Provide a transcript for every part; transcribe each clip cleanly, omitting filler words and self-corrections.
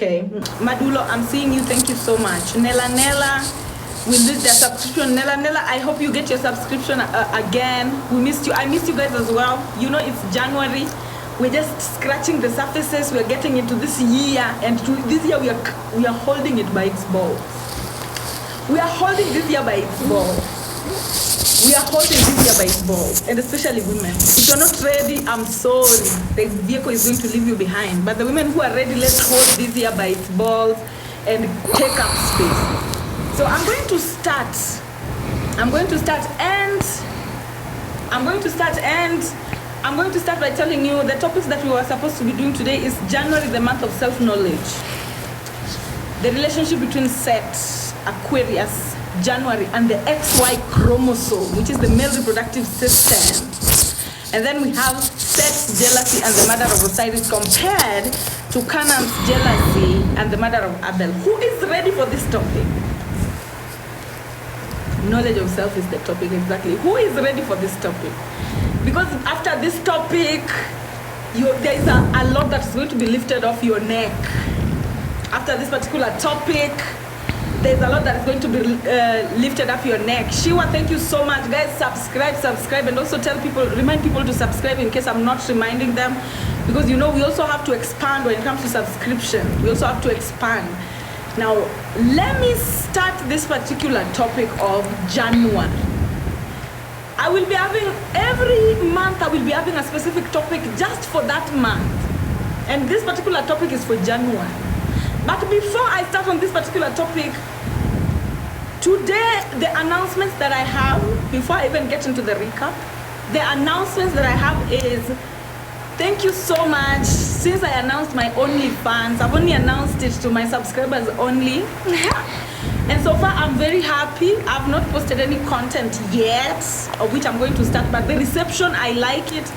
Okay. Madulo, I'm seeing you. Thank you so much. Nella will lose their subscription. Nella, I hope you get your subscription again. We missed you. I missed you guys as well. You know, it's January. We're just scratching the surfaces. We're getting into this year, and this year we are holding it by its balls. We are holding this year by its balls. We are holding this year by its balls, and especially women. If you're not ready, I'm sorry. The vehicle is going to leave you behind. But the women who are ready, let's hold this year by its balls and take up space. So I'm going to start by telling you the topics that we were supposed to be doing today is January, the month of self-knowledge. The relationship between Set, Aquarius, January, and the XY chromosome, which is the male reproductive system. And then we have Set's jealousy and the murder of Osiris compared to Canaan's jealousy and the murder of Abel. Who is ready for this topic? Knowledge of self is the topic, exactly. Who is ready for this topic? Because after this topic, there is a lot that is going to be lifted off your neck. After this particular topic, there's a lot that is going to be lifted up your neck. Shiwa, thank you so much. Guys, subscribe, and also remind people to subscribe in case I'm not reminding them. Because, you know, we also have to expand when it comes to subscription. We also have to expand. Now, let me start this particular topic of January. Every month I will be having a specific topic just for that month. And this particular topic is for January. But before I start on this particular topic, today the announcements that I have, before I even get into the recap, the announcements that I have is, thank you so much. Since I announced my OnlyFans, I've only announced it to my subscribers only. And so far, I'm very happy. I've not posted any content yet, of which I'm going to start, but the reception, I like it.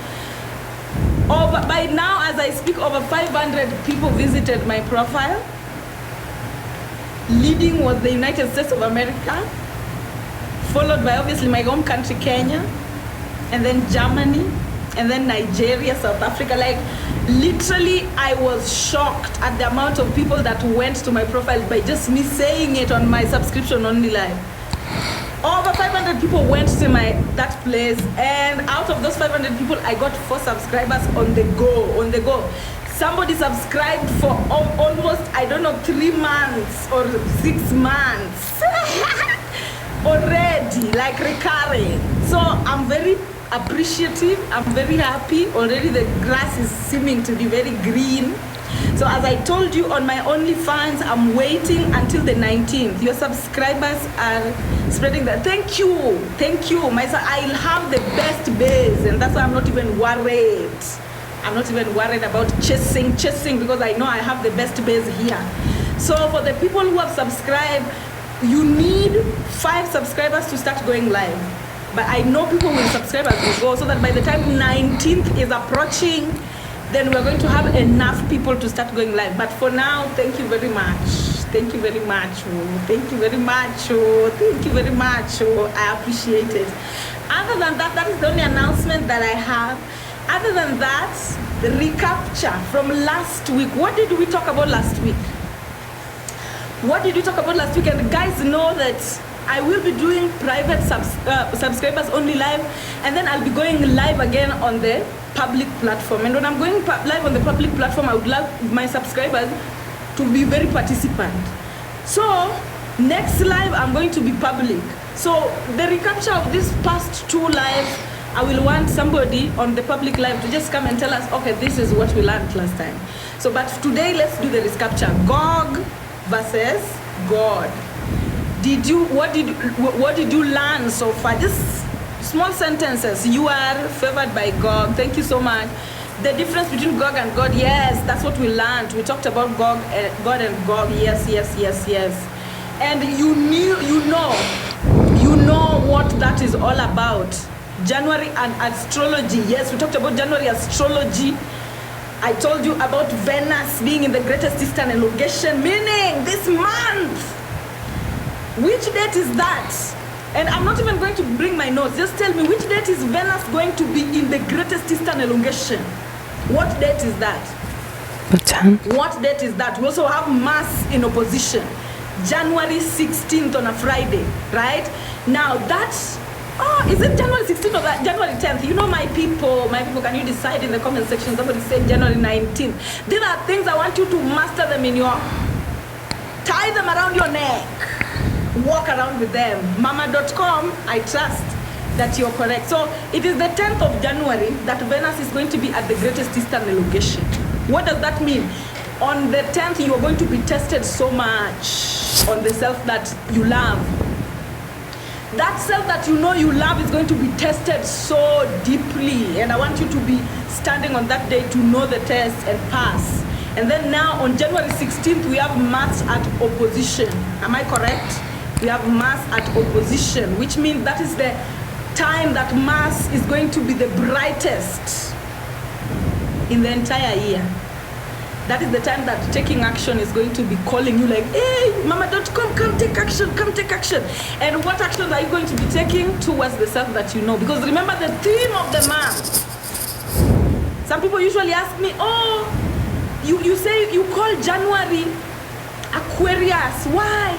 By now, as I speak, over 500 people visited my profile. Leading was the United States of America, followed by obviously my home country, Kenya, and then Germany, and then Nigeria, South Africa. Like, literally, I was shocked at the amount of people that went to my profile by just me saying it on my subscription only live. Over 500 people went to that place, and out of those 500 people, I got 4 subscribers on the go. Somebody subscribed for almost, 3 months or 6 months already, like recurring. So I'm very appreciative. I'm very happy. Already the grass is seeming to be very green. So as I told you on my OnlyFans, I'm waiting until the 19th. Your subscribers are spreading that. Thank you. I'll have the best base, and that's why I'm not even worried. I'm not even worried about chasing because I know I have the best base here. So for the people who have subscribed, you need 5 subscribers to start going live. But I know people will subscribe as we go, so that by the time 19th is approaching, then we're going to have enough people to start going live. But for now, thank you very much. Thank you very much. I appreciate it. Other than that, that is the only announcement that I have. Other than that, the recapture from last week. What did we talk about last week? And guys know that I will be doing private subscribers only live, and then I'll be going live again on the public platform. And when I'm going live on the public platform, I would love my subscribers to be very participant. So next live, I'm going to be public. So the recapture of this past 2 lives, I will want somebody on the public live to just come and tell us, okay, this is what we learned last time. So, but today, let's do the recapture. Gog versus God. What did you learn so far? Just small sentences. You are favored by Gog. Thank you so much. The difference between Gog and God. Yes, that's what we learned. We talked about God and Gog. Yes. And you know what that is all about. January and astrology. Yes, we talked about January astrology. I told you about Venus being in the greatest eastern elongation, meaning this month. Which date is that? And I'm not even going to bring my notes. Just tell me, which date is Venus going to be in the greatest eastern elongation? What date is that? The 10th. What date is that? We also have mass in opposition, January 16th on a Friday, right? Now that's, is it January 16th or January 10th? You know, my people, can you decide in the comment section? Somebody said January 19th. These are things I want you to master them in your, tie them around your neck, walk around with them. Mama.com, I trust that you're correct. So it is the 10th of January that Venus is going to be at the greatest eastern elongation. What does that mean? On the 10th, you are going to be tested so much on the self that you love. That self that you know you love is going to be tested so deeply. And I want you to be standing on that day to know the test and pass. And then now on January 16th, we have Mars at opposition. Am I correct? We have Mars at opposition, which means that is the time that Mars is going to be the brightest in the entire year. That is the time that taking action is going to be calling you like, hey, Mama.com, come take action, come take action. And what actions are you going to be taking towards the self that you know? Because remember the theme of the month. Some people usually ask me, you say you call January Aquarius. Why?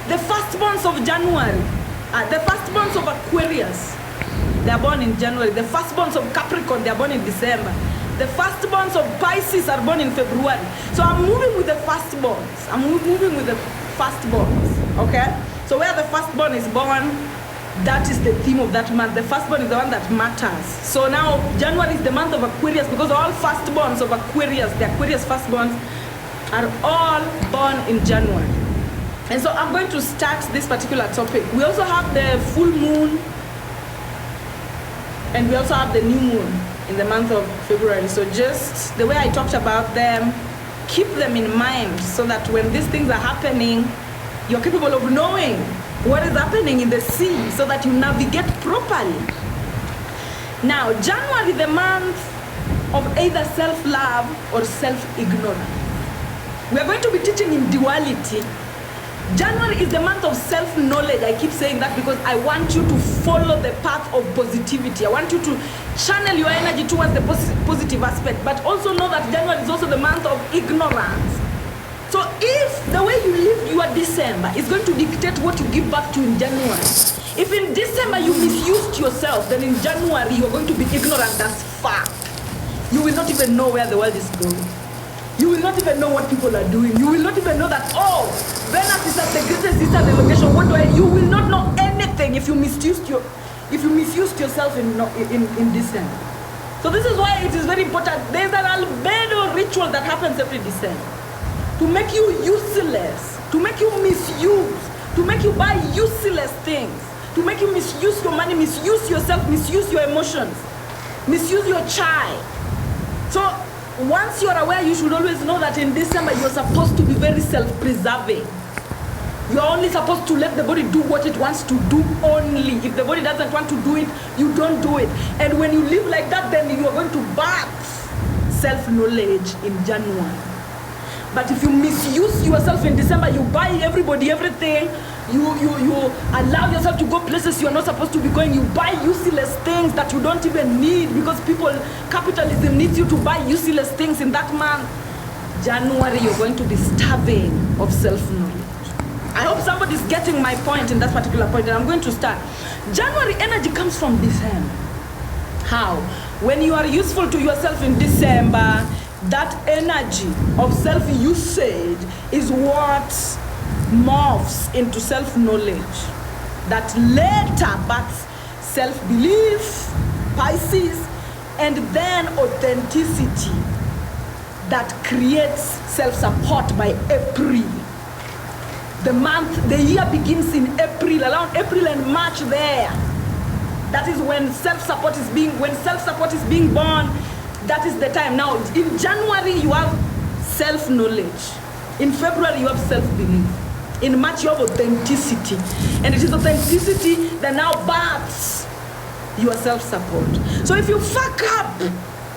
The firstborns of January, the firstborns of Aquarius, they are born in January. The firstborns of Capricorn, they are born in December. The firstborns of Pisces are born in February. So I'm moving with the firstborns. Okay? So where the firstborn is born, that is the theme of that month. The firstborn is the one that matters. So now January is the month of Aquarius because all firstborns of Aquarius, the Aquarius firstborns, are all born in January. And so I'm going to start this particular topic. We also have the full moon and we also have the new moon in the month of February. So just the way I talked about them, keep them in mind so that when these things are happening, you're capable of knowing what is happening in the sea so that you navigate properly. Now, January, the month of either self-love or self-ignorance. We are going to be teaching in duality. January is the month of self-knowledge. I keep saying that because I want you to follow the path of positivity. I want you to channel your energy towards the positive aspect, but also know that January is also the month of ignorance. So if the way you live your December is going to dictate what you give back to in January, if in December you misused yourself, then in January you're going to be ignorant as fuck. You will not even know where the world is going. You will not even know what people are doing. You will not even know that, Venus is at the greatest eastern elongation. You will not know anything if you misused yourself in December. So this is why it is very important. There's an albedo ritual that happens every December to make you useless, to make you misuse, to make you buy useless things, to make you misuse your money, misuse yourself, misuse your emotions, misuse your child. So once you're aware, you should always know that in December you're supposed to be very self-preserving. You're only supposed to let the body do what it wants to do only. If the body doesn't want to do it, you don't do it. And when you live like that, then you are going to birth self-knowledge in January. But if you misuse yourself in December, you buy everybody everything, you allow yourself to go places you're not supposed to be going, you buy useless things that you don't even need because capitalism needs you to buy useless things in that month. January, you're going to be starving of self-knowledge. I hope somebody's getting my point in that particular point, and I'm going to start. January energy comes from December. How? When you are useful to yourself in December, that energy of self-usage is what morphs into self-knowledge that later births self-belief, Pisces, and then authenticity that creates self-support by April. The year begins in April, around April and March there. That is when self-support is being born. That is the time. Now, in January, you have self-knowledge. In February, you have self-belief. In March, you have authenticity. And it is authenticity that now births your self-support. So if you fuck up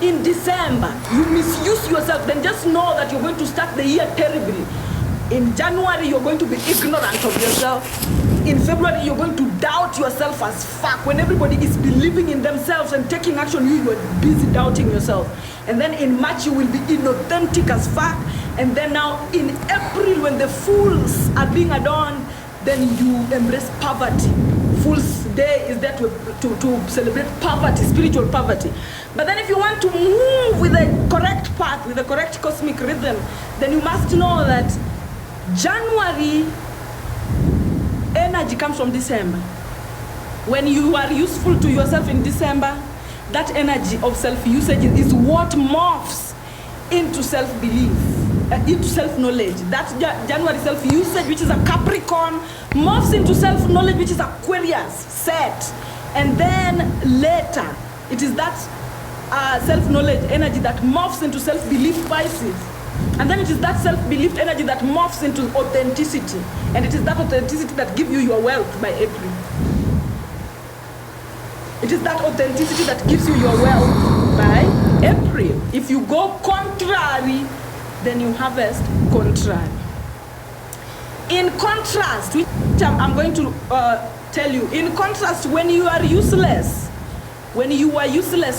in December, you misuse yourself, then just know that you're going to start the year terribly. In January, you're going to be ignorant of yourself. In February, you're going to doubt yourself as fuck. When everybody is believing in themselves and taking action, you're busy doubting yourself. And then in March, you will be inauthentic as fuck. And then now in April, when the fools are being adorned, then you embrace poverty. Fool's Day is there to celebrate poverty, spiritual poverty. But then if you want to move with the correct path, with the correct cosmic rhythm, then you must know that January energy comes from December. When you are useful to yourself in December, that energy of self-usage is what morphs into self-belief, into self-knowledge. That January self-usage, which is a Capricorn, morphs into self-knowledge, which is Aquarius, set. And then later, it is that self-knowledge energy that morphs into self-belief, Pisces. And then it is that self-belief energy that morphs into authenticity. And it is that authenticity that gives you your wealth by April. It is that authenticity that gives you your wealth by April. If you go contrary, then you harvest contrary. In contrast, which I'm going to tell you, in contrast, when you are useless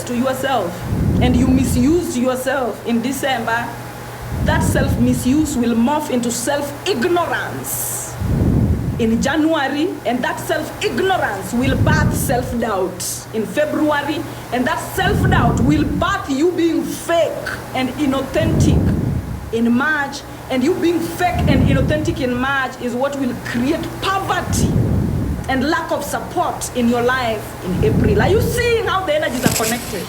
to yourself and you misuse yourself in December, that self-misuse will morph into self-ignorance in January, and that self-ignorance will birth self-doubt in February, and that self-doubt will birth you being fake and inauthentic in March, and you being fake and inauthentic in March is what will create poverty and lack of support in your life in April. Are you seeing how the energies are connected?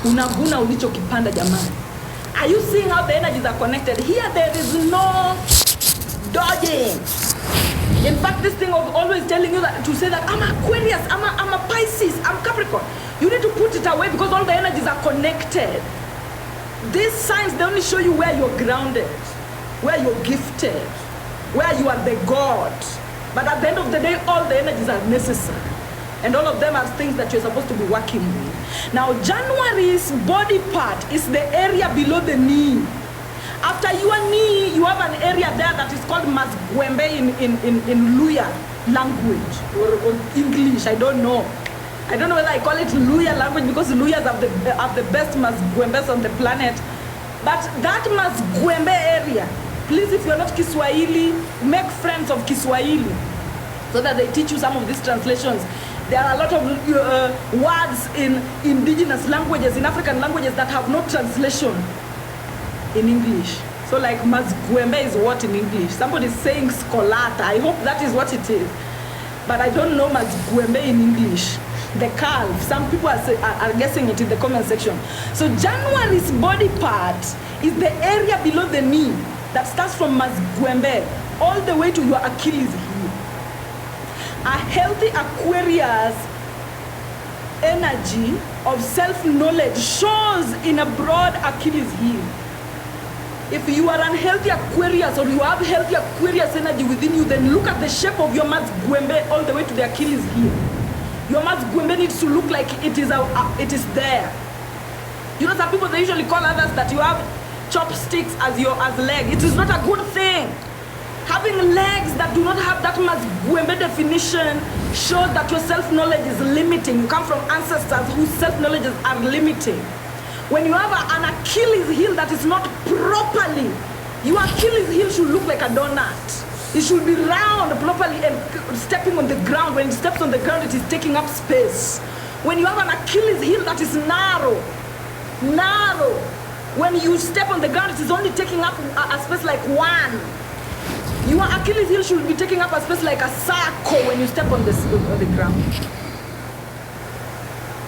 Unavuna ulichokipanda jamani. Are you seeing how the energies are connected? Here there is no dodging. In fact, this thing of always telling you that to say that I'm Aquarius, I'm a Pisces, I'm Capricorn. You need to put it away because all the energies are connected. These signs, they only show you where you're grounded, where you're gifted, where you are the God. But at the end of the day, all the energies are necessary. And all of them are things that you're supposed to be working with. Now, January's body part is the area below the knee. After your knee, you have an area there that is called Mazgwembe in Luya language or English. I don't know. I don't know whether I call it Luya language because Luyas have the best Mazgwembes on the planet. But that Mazgwembe area, please, if you're not Kiswahili, make friends of Kiswahili so that they teach you some of these translations. There are a lot of words in indigenous languages, in African languages that have no translation in English. So like Mazgwembe is what in English? Somebody is saying Skolata. I hope that is what it is. But I don't know Mazgwembe in English. The calf. Some people are guessing it in the comment section. So January's body part is the area below the knee that starts from Mazgwembe all the way to your Achilles heel. A healthy Aquarius energy of self-knowledge shows in a broad Achilles heel. If you are unhealthy Aquarius or you have healthy Aquarius energy within you, then look at the shape of your Mazgwembe all the way to the Achilles heel. Your Mazgwembe needs to look like it is there. You know, some people, they usually call others that you have chopsticks as leg. It is not a good thing. Having legs that do not have that Mazgwembe definition shows that your self-knowledge is limiting. You come from ancestors whose self-knowledge are limiting. When you have an Achilles heel that is not properly, your Achilles heel should look like a donut. It should be round properly and stepping on the ground. When it steps on the ground, it is taking up space. When you have an Achilles heel that is narrow, when you step on the ground, it is only taking up a space like one. Your Achilles heel should be taking up a space like a circle when you step on the ground.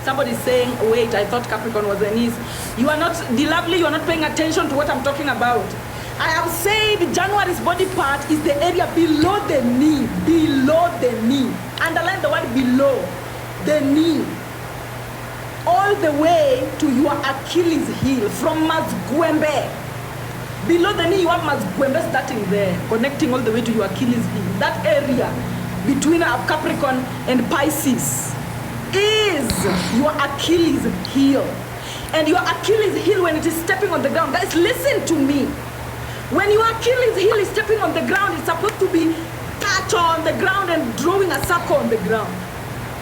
Somebody's saying, wait, I thought Capricorn was the knees. You are not, lovely, you are not paying attention to what I'm talking about. I have said January's body part is the area below the knee. Below the knee. Underline the word below the knee. All the way to your Achilles heel from Mazgwembe. Below the knee, you have Mazgwembe starting there, connecting all the way to your Achilles heel. That area between Capricorn and Pisces is your Achilles heel. And your Achilles heel, when it is stepping on the ground, guys, listen to me. When your Achilles heel is stepping on the ground, it's supposed to be touch on the ground and drawing a circle on the ground.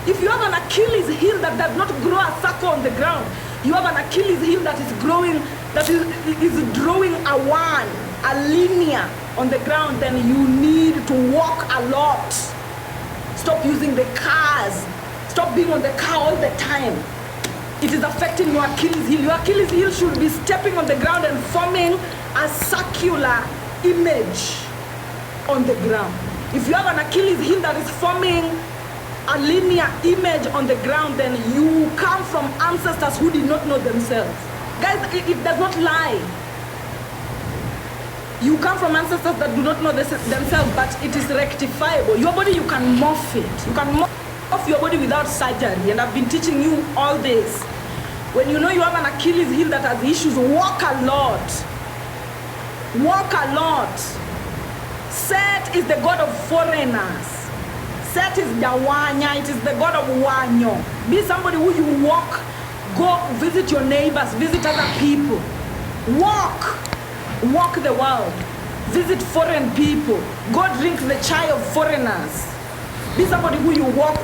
If you have an Achilles heel that does not grow a circle on the ground, you have an Achilles heel that is growing, that is drawing a one, a linear on the ground, then you need to walk a lot. Stop using the cars. Stop being on the car all the time. It is affecting your Achilles heel. Your Achilles heel should be stepping on the ground and forming a circular image on the ground. If you have an Achilles heel that is forming a linear image on the ground, then you come from ancestors who did not know themselves. Guys, it does not lie. You come from ancestors that do not know themselves, but it is rectifiable. Your body, you can morph it. You can morph your body without surgery, and I've been teaching you all this. When you know you have an Achilles heel that has issues, walk a lot. Walk a lot. Set is the god of foreigners. Set is Dawanya, it is the god of Wanyo. Be somebody who you walk, go visit your neighbors, visit other people. Walk the world. Visit foreign people. Go drink the chai of foreigners. Be somebody who you walk.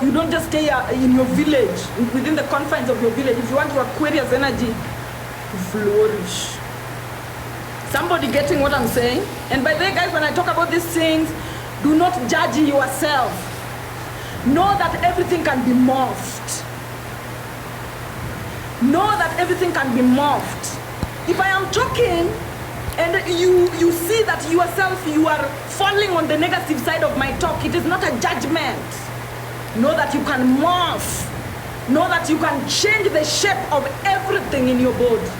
You don't just stay in your village, within the confines of your village. If you want your Aquarius energy to flourish. Somebody getting what I'm saying? And by the way, guys, when I talk about these things, do not judge yourself. Know that everything can be morphed. Know that everything can be morphed. If I am talking and you see that yourself, you are falling on the negative side of my talk, it is not a judgment. Know that you can morph. Know that you can change the shape of everything in your body.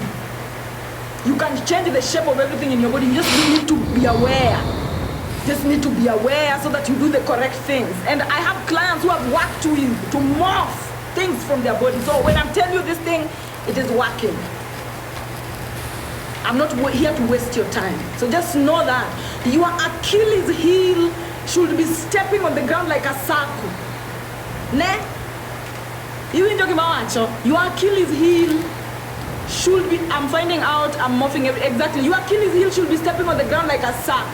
You can change the shape of everything in your body. You just need to be aware. Just need to be aware so that you do the correct things. And I have clients who have worked to morph things from their body. So when I'm telling you this thing, it is working. I'm not here to waste your time. So just know that your Achilles heel should be stepping on the ground like a circle. Ne? Your Achilles heel should be, I'm finding out, I'm morphing exactly. Your Achilles heel should be stepping on the ground like a circle.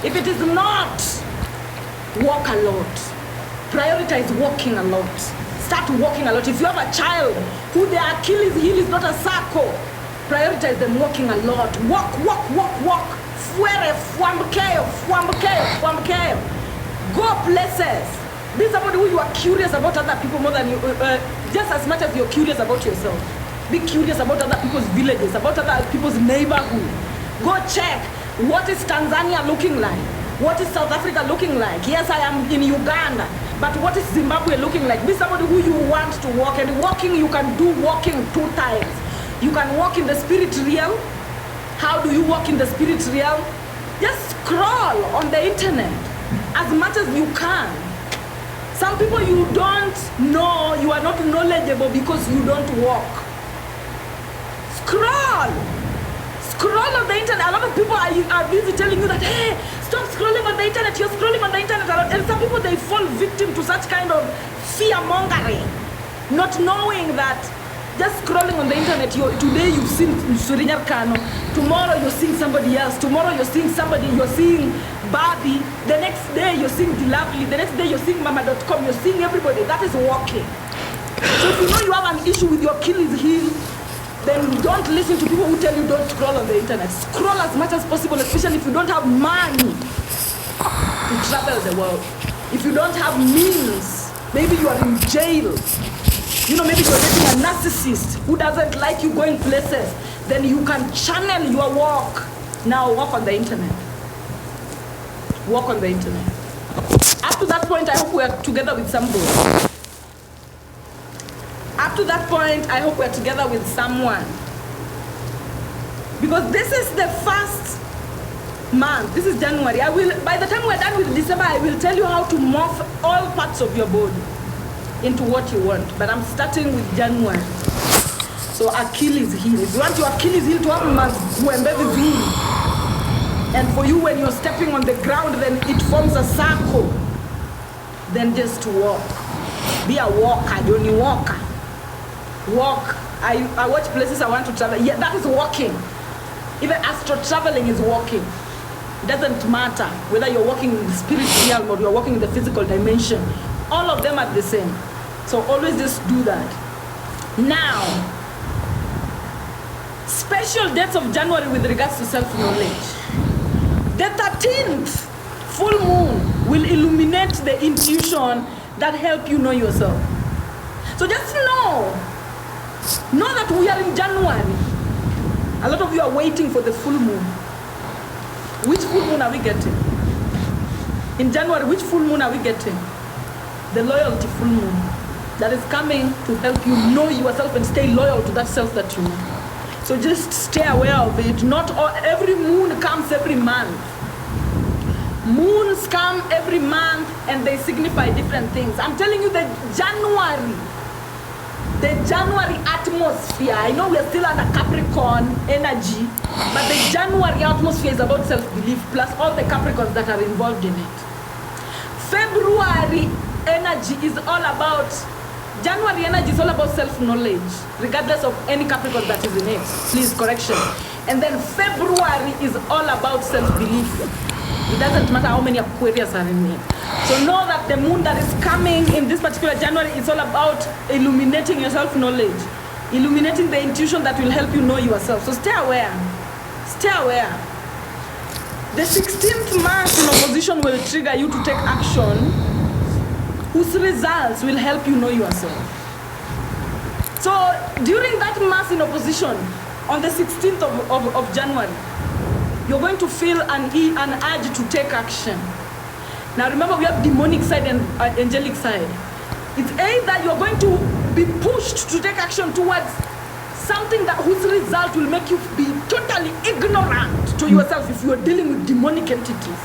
If it is not, walk a lot. Prioritize walking a lot. Start walking a lot. If you have a child who their Achilles heel is not a circle, prioritize them walking a lot. Walk. Fuere, fuambukeo. Go places. Be somebody who you are curious about other people more than you, just as much as you're curious about yourself. Be curious about other people's villages, about other people's neighborhood. Go check. What is Tanzania looking like? What is South Africa looking like? Yes, I am in Uganda, but what is Zimbabwe looking like? Be somebody who you want to walk, and walking, you can do walking 2 times. You can walk in the spirit realm. How do you walk in the spirit realm? Just scroll on the internet as much as you can. Some people you don't know, you are not knowledgeable because you don't walk. Scroll on the internet. A lot of people are busy telling you that, hey, stop scrolling on the internet. You're scrolling on the internet a lot. And some people, they fall victim to such kind of fear-mongering, not knowing that just scrolling on the internet, today you've seen Surinyar Kano, tomorrow you're seeing somebody else, tomorrow you're seeing somebody, you're seeing Barbie, the next day you're seeing Dilavely, the next day you're seeing Mama.com, you're seeing everybody. That is walking. So if you know you have an issue with your Achilles heel, then don't listen to people who tell you don't scroll on the internet. Scroll as much as possible, especially if you don't have money to travel the world. If you don't have means, maybe you are in jail. You know, maybe you're dating a narcissist who doesn't like you going places. Then you can channel your walk. Now walk on the internet. Walk on the internet. Up to that point, I hope we are together with somebody. Up to that point, I hope we're together with someone. Because this is the first month. This is January. By the time we're done with December, I will tell you how to morph all parts of your body into what you want. But I'm starting with January. So Achilles heel. If you want your Achilles heel to have mass, and for you when you're stepping on the ground, then it forms a circle. Then just walk. Be a walker, Johnny Walker. Walk. I watch places I want to travel. Yeah, that is walking. Even astral traveling is walking. It doesn't matter whether you're walking in the spiritual realm or you're walking in the physical dimension. All of them are the same. So always just do that. Now, special dates of January with regards to self-knowledge. The 13th full moon will illuminate the intuition that help you know yourself. So just know that we are in January. A lot of you are waiting for the full moon. Which full moon are we getting? In January, which full moon are we getting? The loyalty full moon that is coming to help you know yourself and stay loyal to that self that you know. So just stay aware of it. Not all, every moon comes every month. Moons come every month and they signify different things. I'm telling you, the January atmosphere, I know we're still under Capricorn energy, but the January atmosphere is about self-belief plus all the Capricorns that are involved in it. February energy is all about, January energy is all about self-knowledge, regardless of any Capricorn that is in it. Please, correction. And then February is all about self-belief. It doesn't matter how many Aquarius are in it. So know that the moon that is coming in this particular January is all about illuminating your self-knowledge, illuminating the intuition that will help you know yourself. So stay aware. Stay aware. The 16th Mars in opposition will trigger you to take action whose results will help you know yourself. So during that Mars in opposition, on the 16th of January, you're going to feel an urge to take action. Now remember, we have demonic side and angelic side. It's either you're going to be pushed to take action towards something that whose result will make you be totally ignorant to yourself if you're dealing with demonic entities.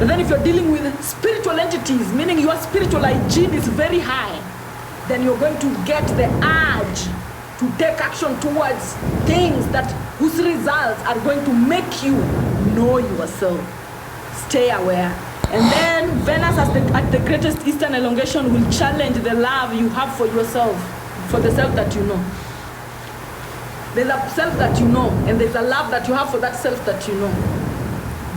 And then if you're dealing with spiritual entities, meaning your spiritual hygiene is very high, then you're going to get the urge to take action towards things that whose results are going to make you know yourself. Stay aware. And then Venus at the greatest eastern elongation will challenge the love you have for yourself, for the self that you know. There's a self that you know, and there's a love that you have for that self that you know.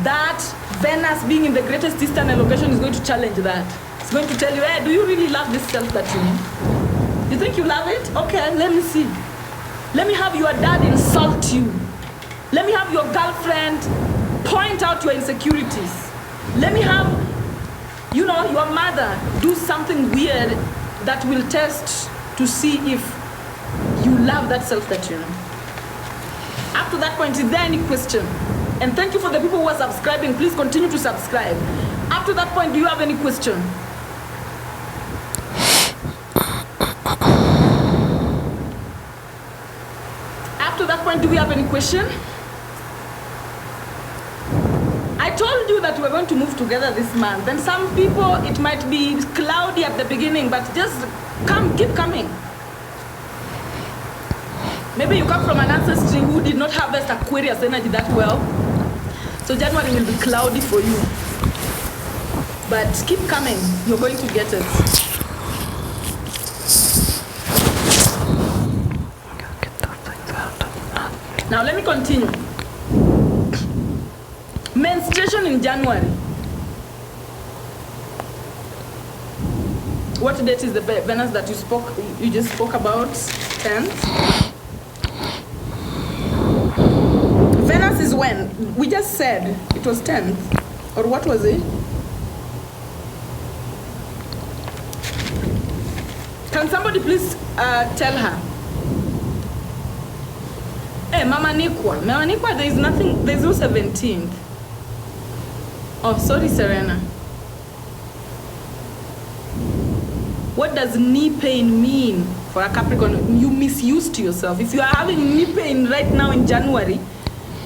That Venus being in the greatest eastern elongation is going to challenge that. It's going to tell you, hey, do you really love this self that you know? You think you love it? Okay, let me see. Let me have your dad insult you. Let me have your girlfriend point out your insecurities. Let me have, your mother do something weird that will test to see if you love that self that you know. Up to that point, is there any question? And thank you for the people who are subscribing. Please continue to subscribe. Up to that point, do you have any question? Up to that point, do we have any question? I told you that we're going to move together this month. And some people, it might be cloudy at the beginning, but just keep coming. Maybe you come from an ancestry who did not harvest Aquarius energy that well. So January will be cloudy for you. But keep coming, you're going to get it. Now let me continue. Menstruation in January. What date is the Venus that you just spoke about? 10th? Venus is when? We just said it was 10th. Or what was it? Can somebody please tell her? Hey, Mama Nikwa, there is nothing, there's no 17th. Oh, sorry, Serena. What does knee pain mean for a Capricorn? You misused yourself. If you are having knee pain right now in January,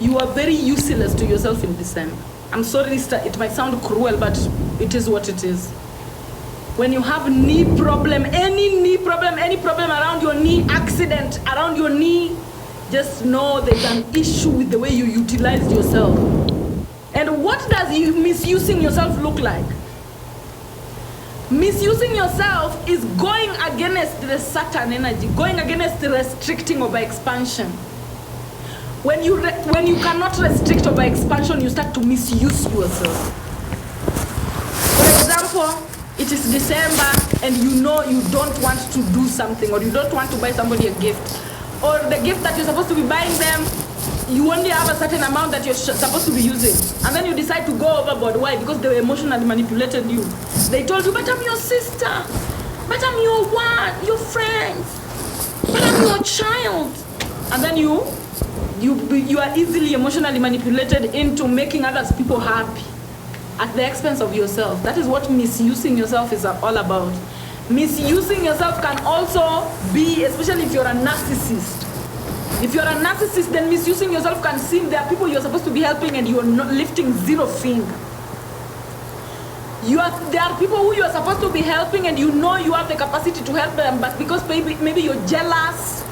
you are very useless to yourself in December. I'm sorry, it might sound cruel, but it is what it is. When you have knee problem, any problem around your knee, accident around your knee, just know there's an issue with the way you utilize yourself. And what does you misusing yourself look like? Misusing yourself is going against the Saturn energy, going against the restricting over expansion. When you cannot restrict over expansion, you start to misuse yourself. For example, it is December and you know you don't want to do something, or you don't want to buy somebody a gift, or the gift that you're supposed to be buying them, you only have a certain amount that you're supposed to be using, and then you decide to go overboard. Why? Because they were emotionally manipulated you. They told you, but I'm your sister, but I'm your friend, but I'm your child, and then you are easily emotionally manipulated into making others people happy at the expense of yourself. That is what misusing yourself is all about. Misusing yourself can also be, especially if you're a narcissist. If you're a narcissist, then misusing yourself can seem there are people you're supposed to be helping and you're not lifting zero finger. There are people who you're supposed to be helping and you know you have the capacity to help them, but because maybe you're jealous,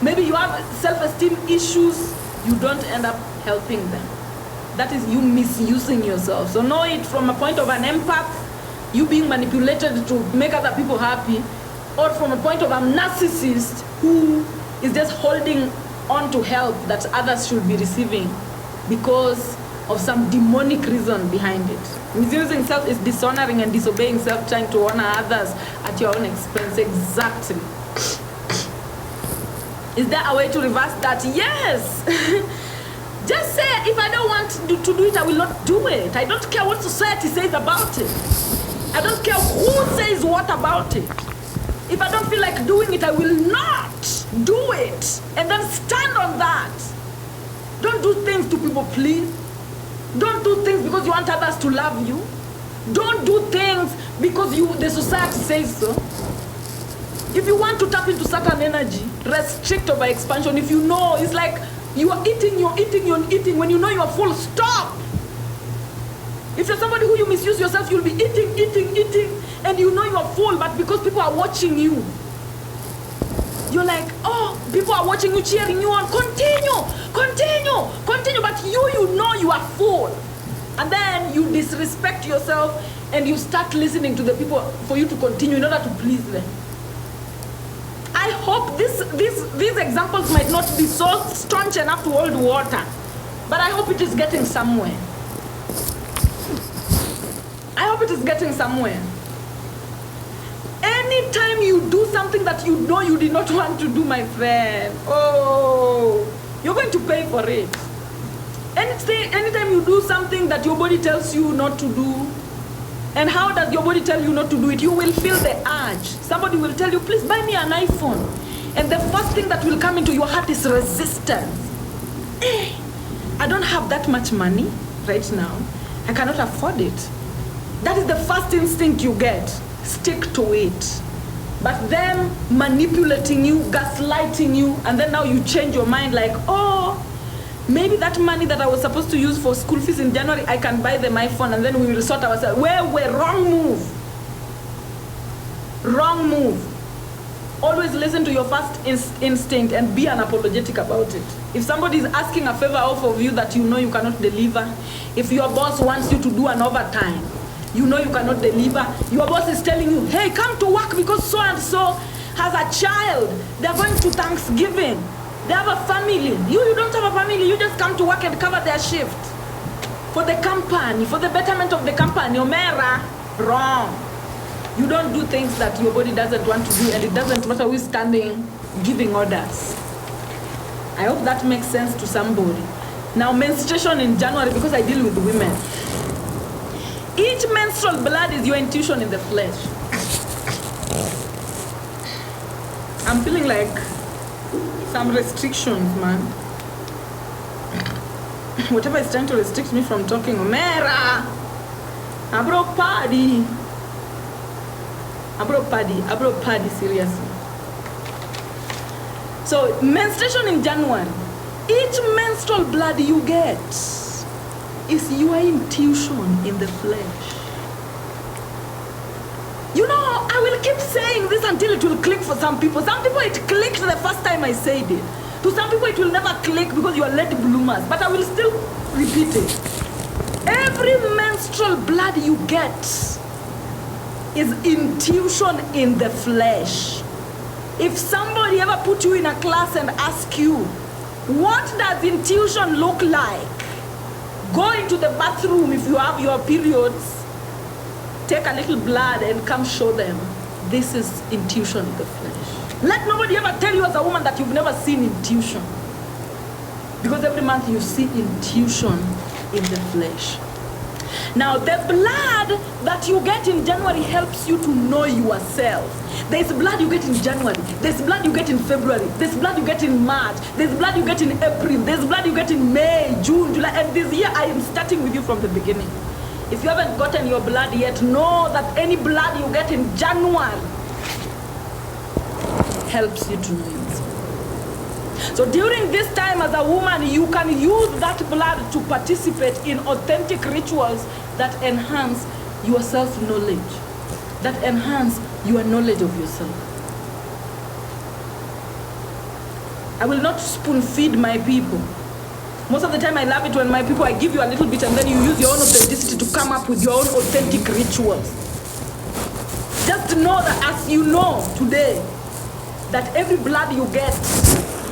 maybe you have self-esteem issues, you don't end up helping them. That is you misusing yourself. So know it from a point of an empath, you being manipulated to make other people happy, or from a point of a narcissist who is just holding on to help that others should be receiving because of some demonic reason behind it. Misusing self is dishonoring and disobeying self, trying to honor others at your own expense. Exactly. Is there a way to reverse that? Yes. Just say, if I don't want to do it, I will not do it. I don't care what society says about it. I don't care who says what about it. If I don't feel like doing it, I will not do it. And then stand on that. Don't do things to people please. Don't do things because you want others to love you. Don't do things because the society says so. If you want to tap into certain energy, restrict over expansion. If you know, it's like you are eating. When you know you are full, stop. If you're somebody who you misuse yourself, you'll be eating, and you know you are full, but because people are watching you, you're like, oh, people are watching you, cheering you on, continue, but you know you are full. And then you disrespect yourself and you start listening to the people for you to continue in order to please them. I hope these examples might not be so staunch enough to hold water, but I hope it is getting somewhere. I hope it is getting somewhere. Anytime you do something that you know you did not want to do, my friend, oh, you're going to pay for it. Anytime you do something that your body tells you not to do, and how does your body tell you not to do it? You will feel the urge. Somebody will tell you, please buy me an iPhone. And the first thing that will come into your heart is resistance. I don't have that much money right now. I cannot afford it. That is the first instinct you get. Stick to it. But them manipulating you, gaslighting you, and then now you change your mind like, oh, maybe that money that I was supposed to use for school fees in January, I can buy them iPhone and then we will sort ourselves. Wrong move. Wrong move. Always listen to your first instinct and be unapologetic about it. If somebody is asking a favor off of you that you know you cannot deliver, if your boss wants you to do an overtime, you know you cannot deliver, your boss is telling you, hey, come to work because so-and-so has a child, they're going to Thanksgiving, they have a family. You don't have a family, you just come to work and cover their shift. For the company, for the betterment of the company, Omera, wrong. You don't do things that your body doesn't want to do, and it doesn't matter who's standing giving orders. I hope that makes sense to somebody. Now, menstruation in January, because I deal with women. Each menstrual blood is your intuition in the flesh. I'm feeling like some restrictions, man. Whatever is trying to restrict me from talking, Omera, I broke party, seriously. So, menstruation in January. Each menstrual blood you get is your intuition in the flesh. You know, I will keep saying this until it will click for some people. Some people it clicked the first time I said it. To some people it will never click because you are late bloomers. But I will still repeat it. Every menstrual blood you get is intuition in the flesh. If somebody ever put you in a class and ask you, What does intuition look like? Go into the bathroom if you have your periods, take a little blood and come show them. This is intuition in the flesh. Let nobody ever tell you as a woman that you've never seen intuition. Because every month you see intuition in the flesh. Now, the blood that you get in January helps you to know yourself. There's blood you get in January. There's blood you get in February. There's blood you get in March. There's blood you get in April. There's blood you get in May, June, July. And this year, I am starting with you from the beginning. If you haven't gotten your blood yet, know that any blood you get in January helps you to know yourself. So during this time as a woman, you can use that blood to participate in authentic rituals that enhance your self-knowledge, that enhance your knowledge of yourself. I will not spoon feed my people. Most of the time I love it when my people, I give you a little bit and then you use your own authenticity to come up with your own authentic rituals. Just know that as you know today, that every blood you get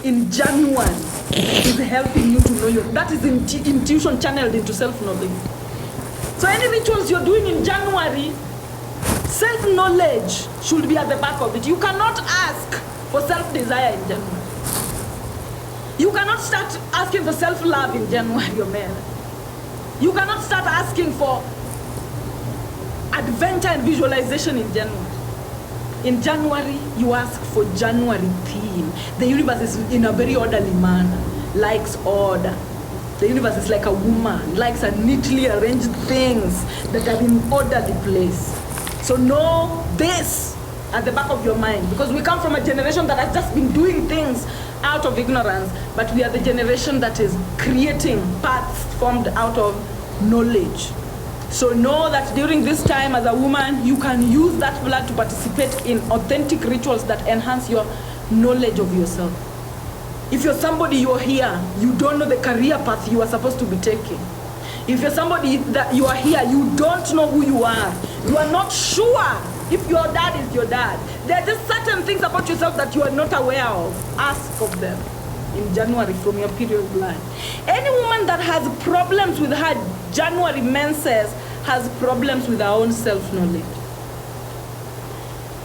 in January is helping you to know your, that is intuition channeled into self-knowledge. So any rituals you're doing in January, self-knowledge should be at the back of it. You cannot ask for self-desire in January. You cannot start asking for self-love in January, your man. You cannot start asking for adventure and visualization in January. In January, you ask for January theme. The universe is in a very orderly manner, likes order. The universe is like a woman, likes a neatly arranged things that are in orderly place. So know this at the back of your mind, because we come from a generation that has just been doing things out of ignorance, but we are the generation that is creating paths formed out of knowledge. So know that during this time as a woman, you can use that blood to participate in authentic rituals that enhance your knowledge of yourself. If you're somebody, you're here, you don't know the career path you are supposed to be taking. If you're somebody that you are here, you don't know who you are not sure if your dad is your dad. There are just certain things about yourself that you are not aware of. Ask of them in January from your period blood. Any woman that has problems with her January menses has problems with her own self-knowledge.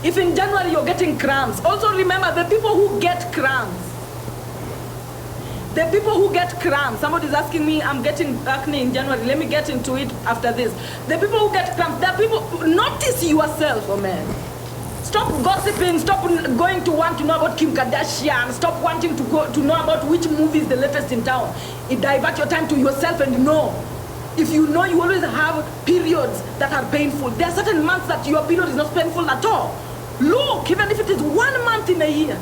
If in January you're getting cramps, also remember the people who get cramps. The people who get cramps, somebody's asking me, I'm getting acne in January, let me get into it after this. The people who get cramps, the people, notice yourself, oh man. Stop gossiping, stop going to want to know about Kim Kardashian, stop wanting to go to know about which movie is the latest in town. It divert your time to yourself and know. If you know you always have periods that are painful, there are certain months that your period is not painful at all. Look, even if it is 1 month in a year,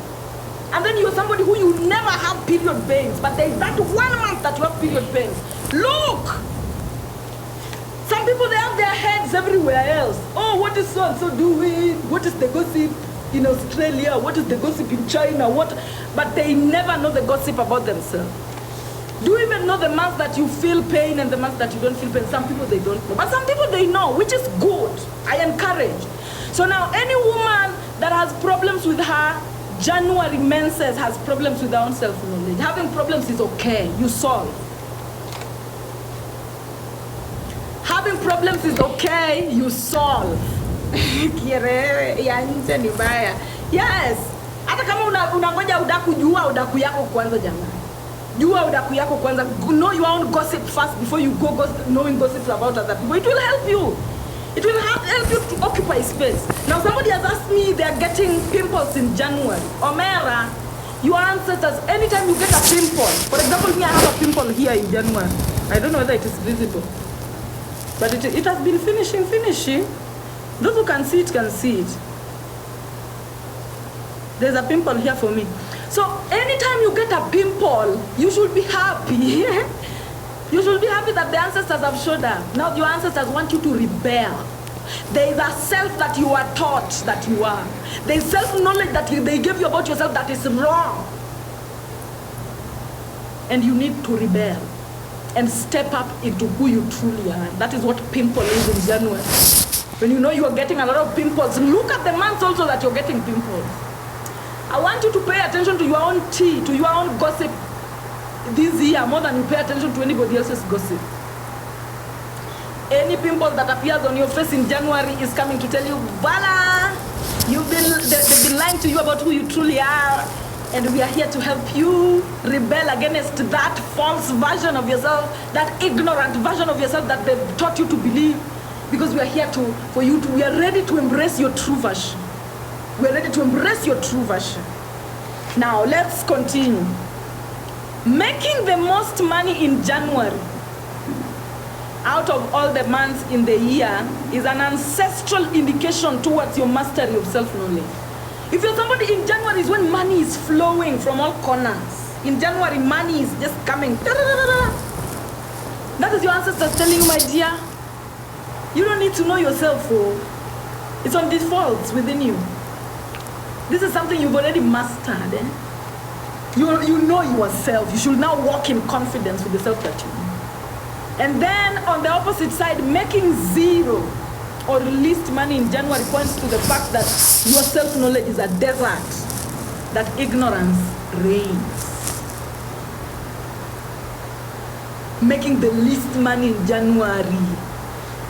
and then you're somebody who you never have period pains, but there is that 1 month that you have period pains. Look! Some people, they have their heads everywhere else. Oh, what is so-and-so doing? What is the gossip in Australia? What is the gossip in China? What? But they never know the gossip about themselves. Do you even know the month that you feel pain and the month that you don't feel pain? Some people, they don't know. But some people, they know, which is good. I encourage. So now, any woman that has problems with her January menses has problems with her own self-knowledge. Having problems is okay. You solve. Having problems is okay. You solve. Yes. Hata kama unangoja udaku, jua udaku yako kwanza jamani. Jua udaku yako kwanza. Know your own gossip first before you go knowing gossips about other people. It will help you. It will help you to occupy space. Now somebody has asked me they are getting pimples in January. Omera, your ancestors, anytime you get a pimple, for example, me I have a pimple here in January. I don't know whether it is visible. But it has been finishing. Those who can see it can see it. There's a pimple here for me. So anytime you get a pimple, you should be happy. You should be happy that the ancestors have showed up. Now your ancestors want you to rebel. There is a self that you are taught that you are. There is self-knowledge that they gave you about yourself that is wrong. And you need to rebel and step up into who you truly are. That is what pimple is in January. When you know you are getting a lot of pimples, look at the months also that you're getting pimples. I want you to pay attention to your own tea, to your own gossip. this year more than you pay attention to anybody else's gossip. Any pimple that appears on your face in January is coming to tell you, voila, they've been lying to you about who you truly are, and we are here to help you rebel against that false version of yourself, that ignorant version of yourself that they've taught you to believe, because we are here we are ready to embrace your true version. We are ready to embrace your true version. Now, let's continue. Making the most money in January out of all the months in the year is an ancestral indication towards your mastery of self-knowledge. If you're somebody, in January is when money is flowing from all corners. In January, money is just coming. That is your ancestors telling you, my dear, you don't need to know yourself. It's on default within you. This is something you've already mastered. You know yourself. You should now walk in confidence with the self that you know. And then on the opposite side, making zero or least money in January points to the fact that your self-knowledge is a desert, that ignorance reigns. Making the least money in January.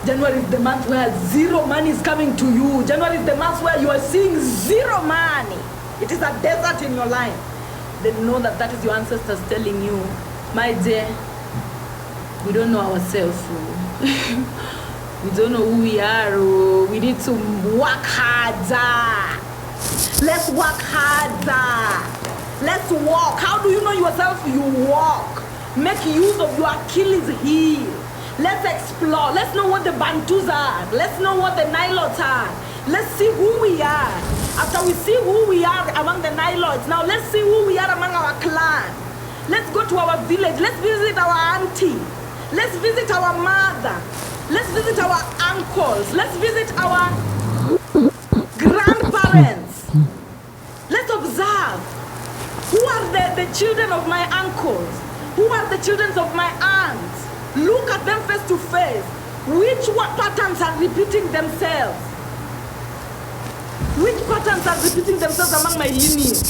January is the month where zero money is coming to you. January is the month where you are seeing zero money. It is a desert in your life. Then know that is your ancestors telling you, my dear, we don't know ourselves. We don't know who we are. We need to work harder. Let's work harder. Let's walk. How do you know yourself? You walk. Make use of your Achilles heel. Let's explore. Let's know what the Bantus are. Let's know what the Nilotes are. Let's see who we are. After we see who we are among the Nilotes, now let's see who we are among our clan. Let's go to our village. Let's visit our auntie. Let's visit our mother. Let's visit our uncles. Let's visit our grandparents. Let's observe. Who are the children of my uncles? Who are the children of my aunts? Look at them face to face. Which patterns are repeating themselves? Which patterns are repeating themselves among my lineage?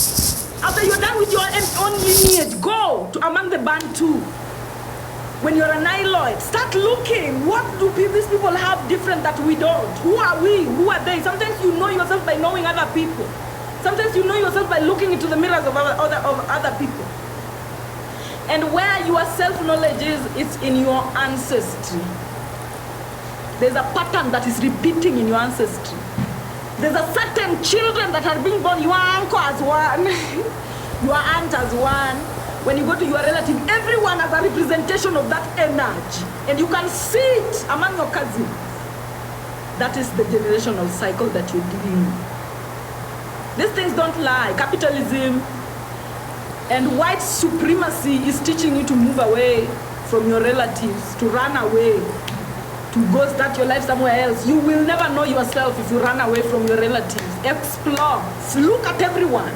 After you're done with your own lineage, go to among the Bantu. When you're a Nilote, start looking. What do these people have different that we don't? Who are we? Who are they? Sometimes you know yourself by knowing other people. Sometimes you know yourself by looking into the mirrors of other people. And where your self-knowledge is, it's in your ancestry. There's a pattern that is repeating in your ancestry. There's a certain children that are being born. Your uncle has one. Your aunt has one. When you go to your relative, everyone has a representation of that energy. And you can see it among your cousins. That is the generational cycle that you're dealing with. These things don't lie. Capitalism and white supremacy is teaching you to move away from your relatives, to run away, to go start your life somewhere else. You will never know yourself if you run away from your relatives. Explore. Look at everyone.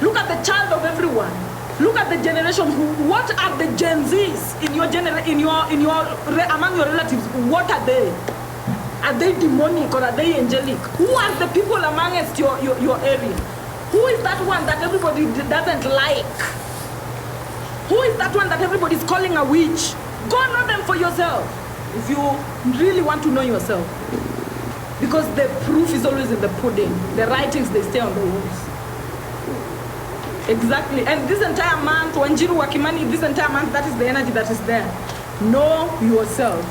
Look at the child of everyone. Look at the generation. What are the Gen Zs among your relatives? What are they? Are they demonic or are they angelic? Who are the people amongst your area? Who is that one that everybody doesn't like? Who is that one that everybody is calling a witch? Go know them for yourself if you really want to know yourself. Because the proof is always in the pudding. The writings, they stay on the walls. Exactly. And this entire month, Wanjiru Wakimani, this entire month, that is the energy that is there. Know yourself.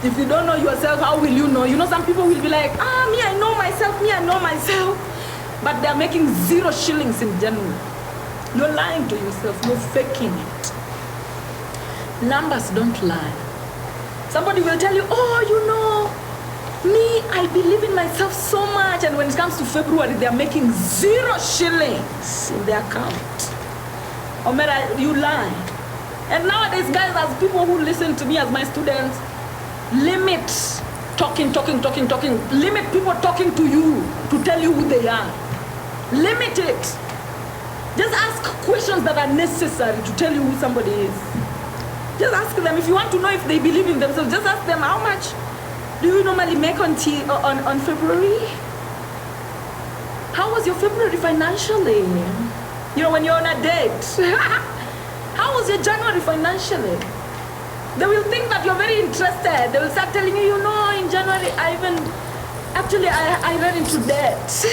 If you don't know yourself, how will you know? You know, some people will be like, me, I know myself, me, I know myself. But they're making 0 shillings in January. You're lying to yourself. You're faking it. Numbers don't lie. Somebody will tell you, me, I believe in myself so much. And when it comes to February, they're making 0 shillings in their account. Omera, you lie. And nowadays, guys, as people who listen to me as my students, limit talking. Limit people talking to you to tell you who they are. Limit it. Just ask questions that are necessary to tell you who somebody is. Just ask them. If you want to know if they believe in themselves, just ask them, how much do you normally make on February? How was your February financially? You know, when you're on a date. How was your January financially? They will think that you're very interested. They will start telling you, you know, in January, I ran into debt.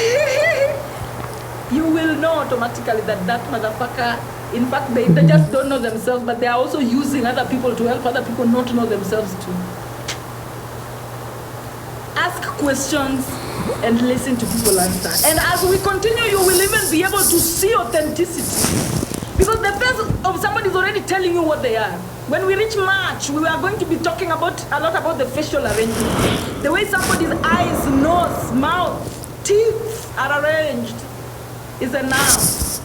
You will know automatically that motherfucker, in fact, they just don't know themselves, but they are also using other people to help other people not to know themselves too. Ask questions and listen to people answer. And as we continue, you will even be able to see authenticity. Because the face of somebody is already telling you what they are. When we reach March, we are going to be talking a lot about the facial arrangement. The way somebody's eyes, nose, mouth, teeth are arranged is a noun.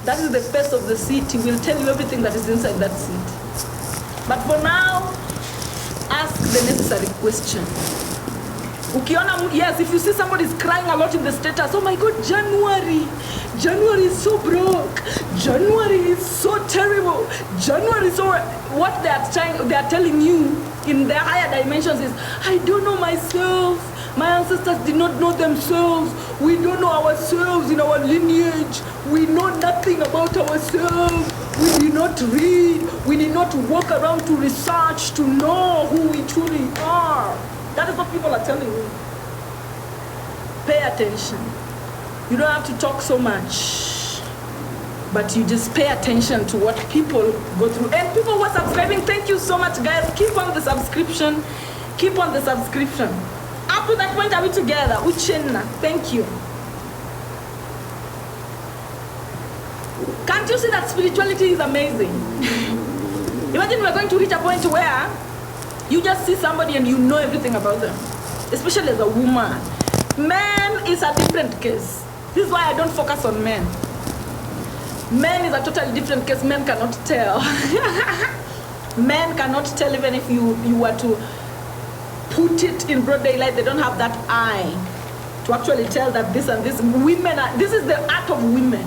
That is the face of the city. We'll tell you everything that is inside that city. But for now, ask the necessary question. Yes, if you see somebody is crying a lot in the status, oh my God, January is so broke. January is so terrible. January is so... What they are telling you in their higher dimensions is, I don't know myself. My ancestors did not know themselves. We don't know ourselves in our lineage. We know nothing about ourselves. We did not read. We did not walk around to research to know who we truly are. That is what people are telling you. Pay attention. You don't have to talk so much, but you just pay attention to what people go through. And people who are subscribing, thank you so much, guys. Keep on the subscription. Keep on the subscription. Up to that point, are we together? Uchenna, thank you. Can't you see that spirituality is amazing? Imagine we're going to reach a point where you just see somebody and you know everything about them, especially as a woman. Men is a different case. This is why I don't focus on men. Men is a totally different case. Men cannot tell. Men cannot tell even if you were to put it in broad daylight. They don't have that eye to actually tell that this and this. This is the art of women.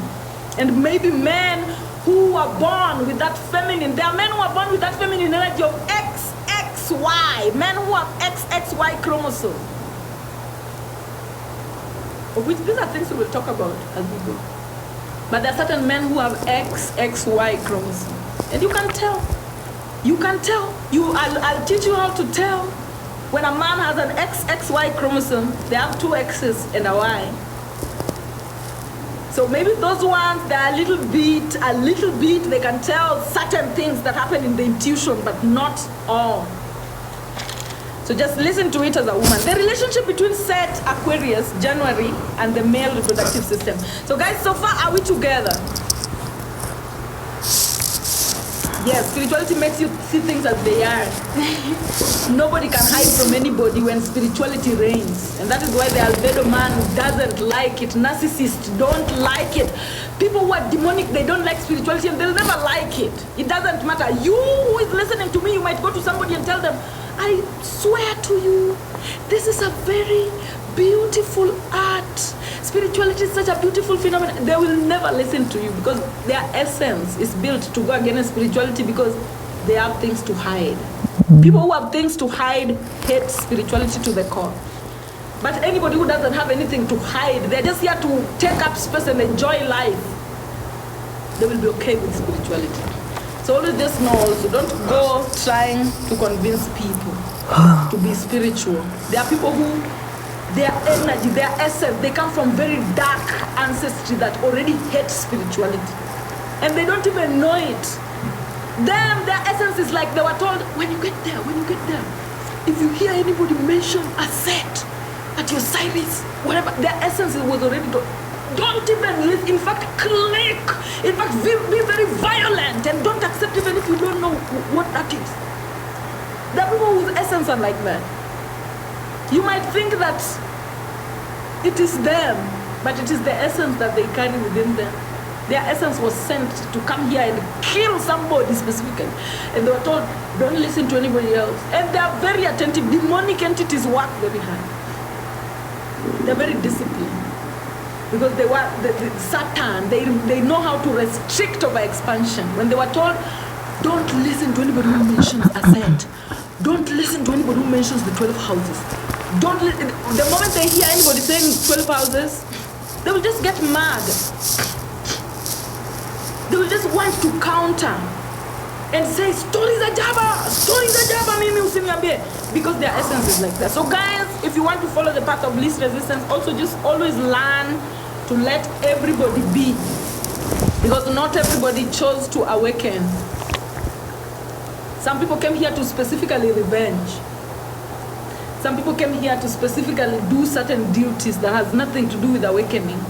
And maybe men who are born with that feminine, there are men who are born with that feminine energy of XXY, men who have XXY chromosome. Of which these are things we will talk about as we go. But there are certain men who have XXY chromosome. And you can tell. You can tell. I'll teach you how to tell. When a man has an XXY chromosome, they have two X's and a Y. So maybe those ones, they're a little bit, they can tell certain things that happen in the intuition, but not all. So just listen to it as a woman. The relationship between Set, Aquarius, January, and the male reproductive system. So guys, so far, are we together? Yes, spirituality makes you see things as they are. Nobody can hide from anybody when spirituality reigns. And that is why the albedo man doesn't like it. Narcissists don't like it. People who are demonic, they don't like spirituality and they'll never like it. It doesn't matter. You who is listening to me, you might go to somebody and tell them, I swear to you, this is a very beautiful art. Spirituality is such a beautiful phenomenon. They will never listen to you because their essence is built to go against spirituality because they have things to hide. People who have things to hide hate spirituality to the core. But anybody who doesn't have anything to hide, they're just here to take up space and enjoy life, they will be okay with spirituality. So always just know also, don't go trying to convince people to be spiritual. There are people who, their energy, their essence, they come from very dark ancestry that already hate spirituality. And they don't even know it. Them, their essence is like they were told, when you get there, if you hear anybody mention a Set at your Cyrus, whatever, their essence was already told. Don't even listen, in fact, click. In fact, be very violent and don't accept even if you don't know what that is. There are people whose essence are like that. You might think that it is them, but it is the essence that they carry within them. Their essence was sent to come here and kill somebody specifically. And they were told, don't listen to anybody else. And they are very attentive. Demonic entities work very hard. They're very disciplined. Because they were Satan, they know how to restrict over expansion. When they were told, don't listen to anybody who mentions Ascent. Don't listen to anybody who mentions the 12 houses. The moment they hear anybody saying 12 houses, they will just get mad. They will just want to counter. and say stories ajaba mimi usiniambie, because their essence is like that. So guys, if you want to follow the path of least resistance, also just always learn to let everybody be, because not everybody chose to awaken. Some people came here to specifically revenge. Some people came here to specifically do certain duties that has nothing to do with awakening.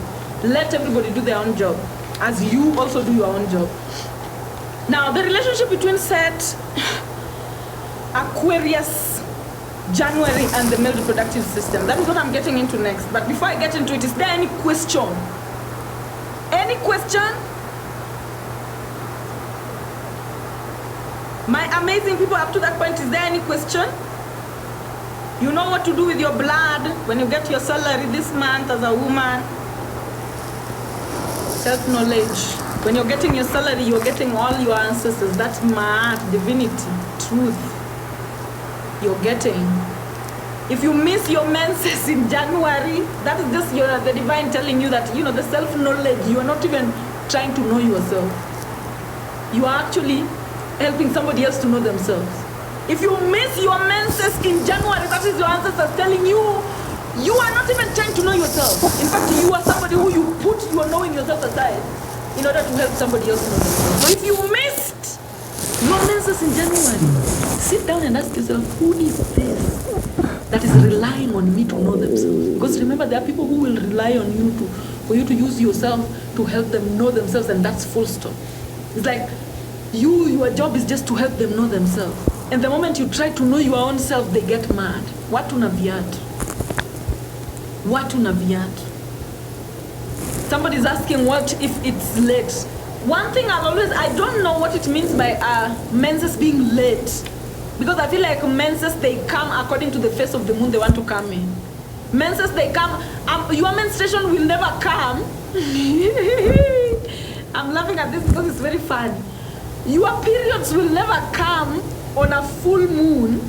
Let everybody do their own job, as you also do your own job. Now, the relationship between Set, Aquarius, January, and the male reproductive system. That is what I'm getting into next. But before I get into it, is there any question? Any question? My amazing people up to that point, is there any question? You know what to do with your blood when you get your salary this month as a woman. Self-knowledge. When you're getting your salary, you're getting all your ancestors. That's math, divinity, truth. You're getting. If you miss your menses in January, that is just the divine telling you that, you know, the self-knowledge, you are not even trying to know yourself. You are actually helping somebody else to know themselves. If you miss your menses in January, that is your ancestors telling you, you are not even trying to know yourself. In fact, you are somebody who you put your knowing yourself aside in order to help somebody else know themselves. So if you missed your menses in January, sit down and ask yourself, who is this that is relying on me to know themselves? Because remember, there are people who will rely on you for you to use yourself to help them know themselves, and that's full stop. It's like your job is just to help them know themselves. And the moment you try to know your own self, they get mad. Watu na viatu. Watu na viatu. Somebody's asking what if it's late. One thing I don't know what it means by menses being late. Because I feel like menses, they come according to the face of the moon they want to come in. Menses, they come, your menstruation will never come. I'm laughing at this because it's very funny. Your periods will never come on a full moon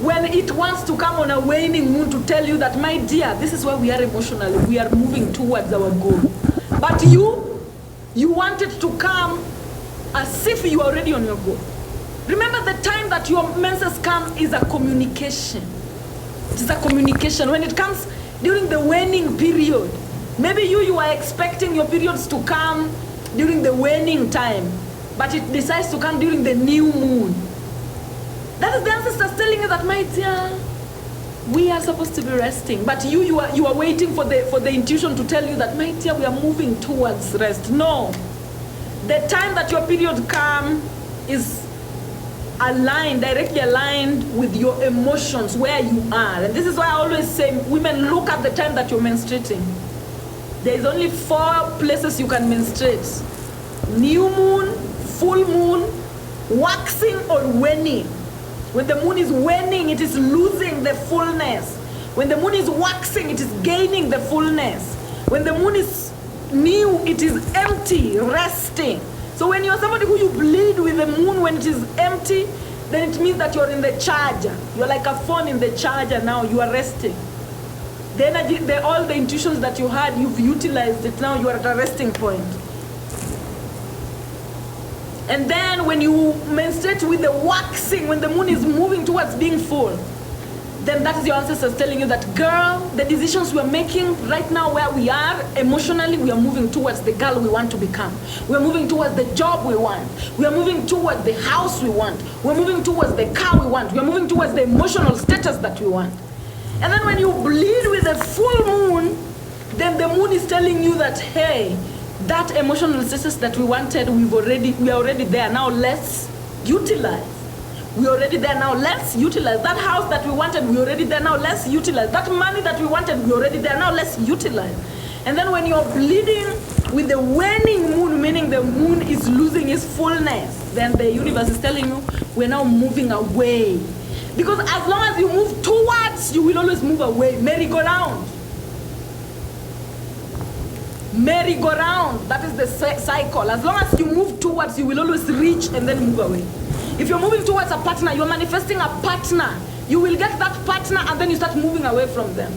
when it wants to come on a waning moon to tell you that, my dear, this is where we are emotionally. We are moving towards our goal. But you want it to come as if you are already on your goal. Remember, the time that your menses come is a communication. It is a communication. When it comes during the waning period, maybe you are expecting your periods to come during the waning time, but it decides to come during the new moon. That is the ancestors telling you that, my dear, we are supposed to be resting. But you are waiting for the intuition to tell you that, my dear, we are moving towards rest. No. The time that your period come is directly aligned with your emotions, where you are. And this is why I always say, women, look at the time that you're menstruating. There is only 4 places you can menstruate. New moon, full moon, waxing or waning. When the moon is waning, it is losing the fullness. When the moon is waxing, it is gaining the fullness. When the moon is new, it is empty, resting. So when you're somebody who you bleed with the moon when it is empty, then it means that you're in the charger. You're like a phone in the charger now, you are resting. The energy, all the intuitions that you had, you've utilized it, now you are at a resting point. And then when you menstruate with the waxing, when the moon is moving towards being full, then that is your ancestors telling you that, girl, the decisions we are making right now where we are, emotionally, we are moving towards the girl we want to become. We are moving towards the job we want. We are moving towards the house we want. We are moving towards the car we want. We are moving towards the emotional status that we want. And then when you bleed with the full moon, then the moon is telling you that, hey, that emotional status that we wanted, we are already there. Now let's utilize. We're already there. Now let's utilize. That house that we wanted, we're already there. Now let's utilize. That money that we wanted, we're already there. Now let's utilize. And then when you're bleeding with the waning moon, meaning the moon is losing its fullness, then the universe is telling you, we're now moving away. Because as long as you move towards, you will always move away. Merry-go-round. Merry-go-round. That is the cycle. As long as you move towards, you will always reach and then move away. If you're moving towards a partner, you're manifesting a partner. You will get that partner and then you start moving away from them.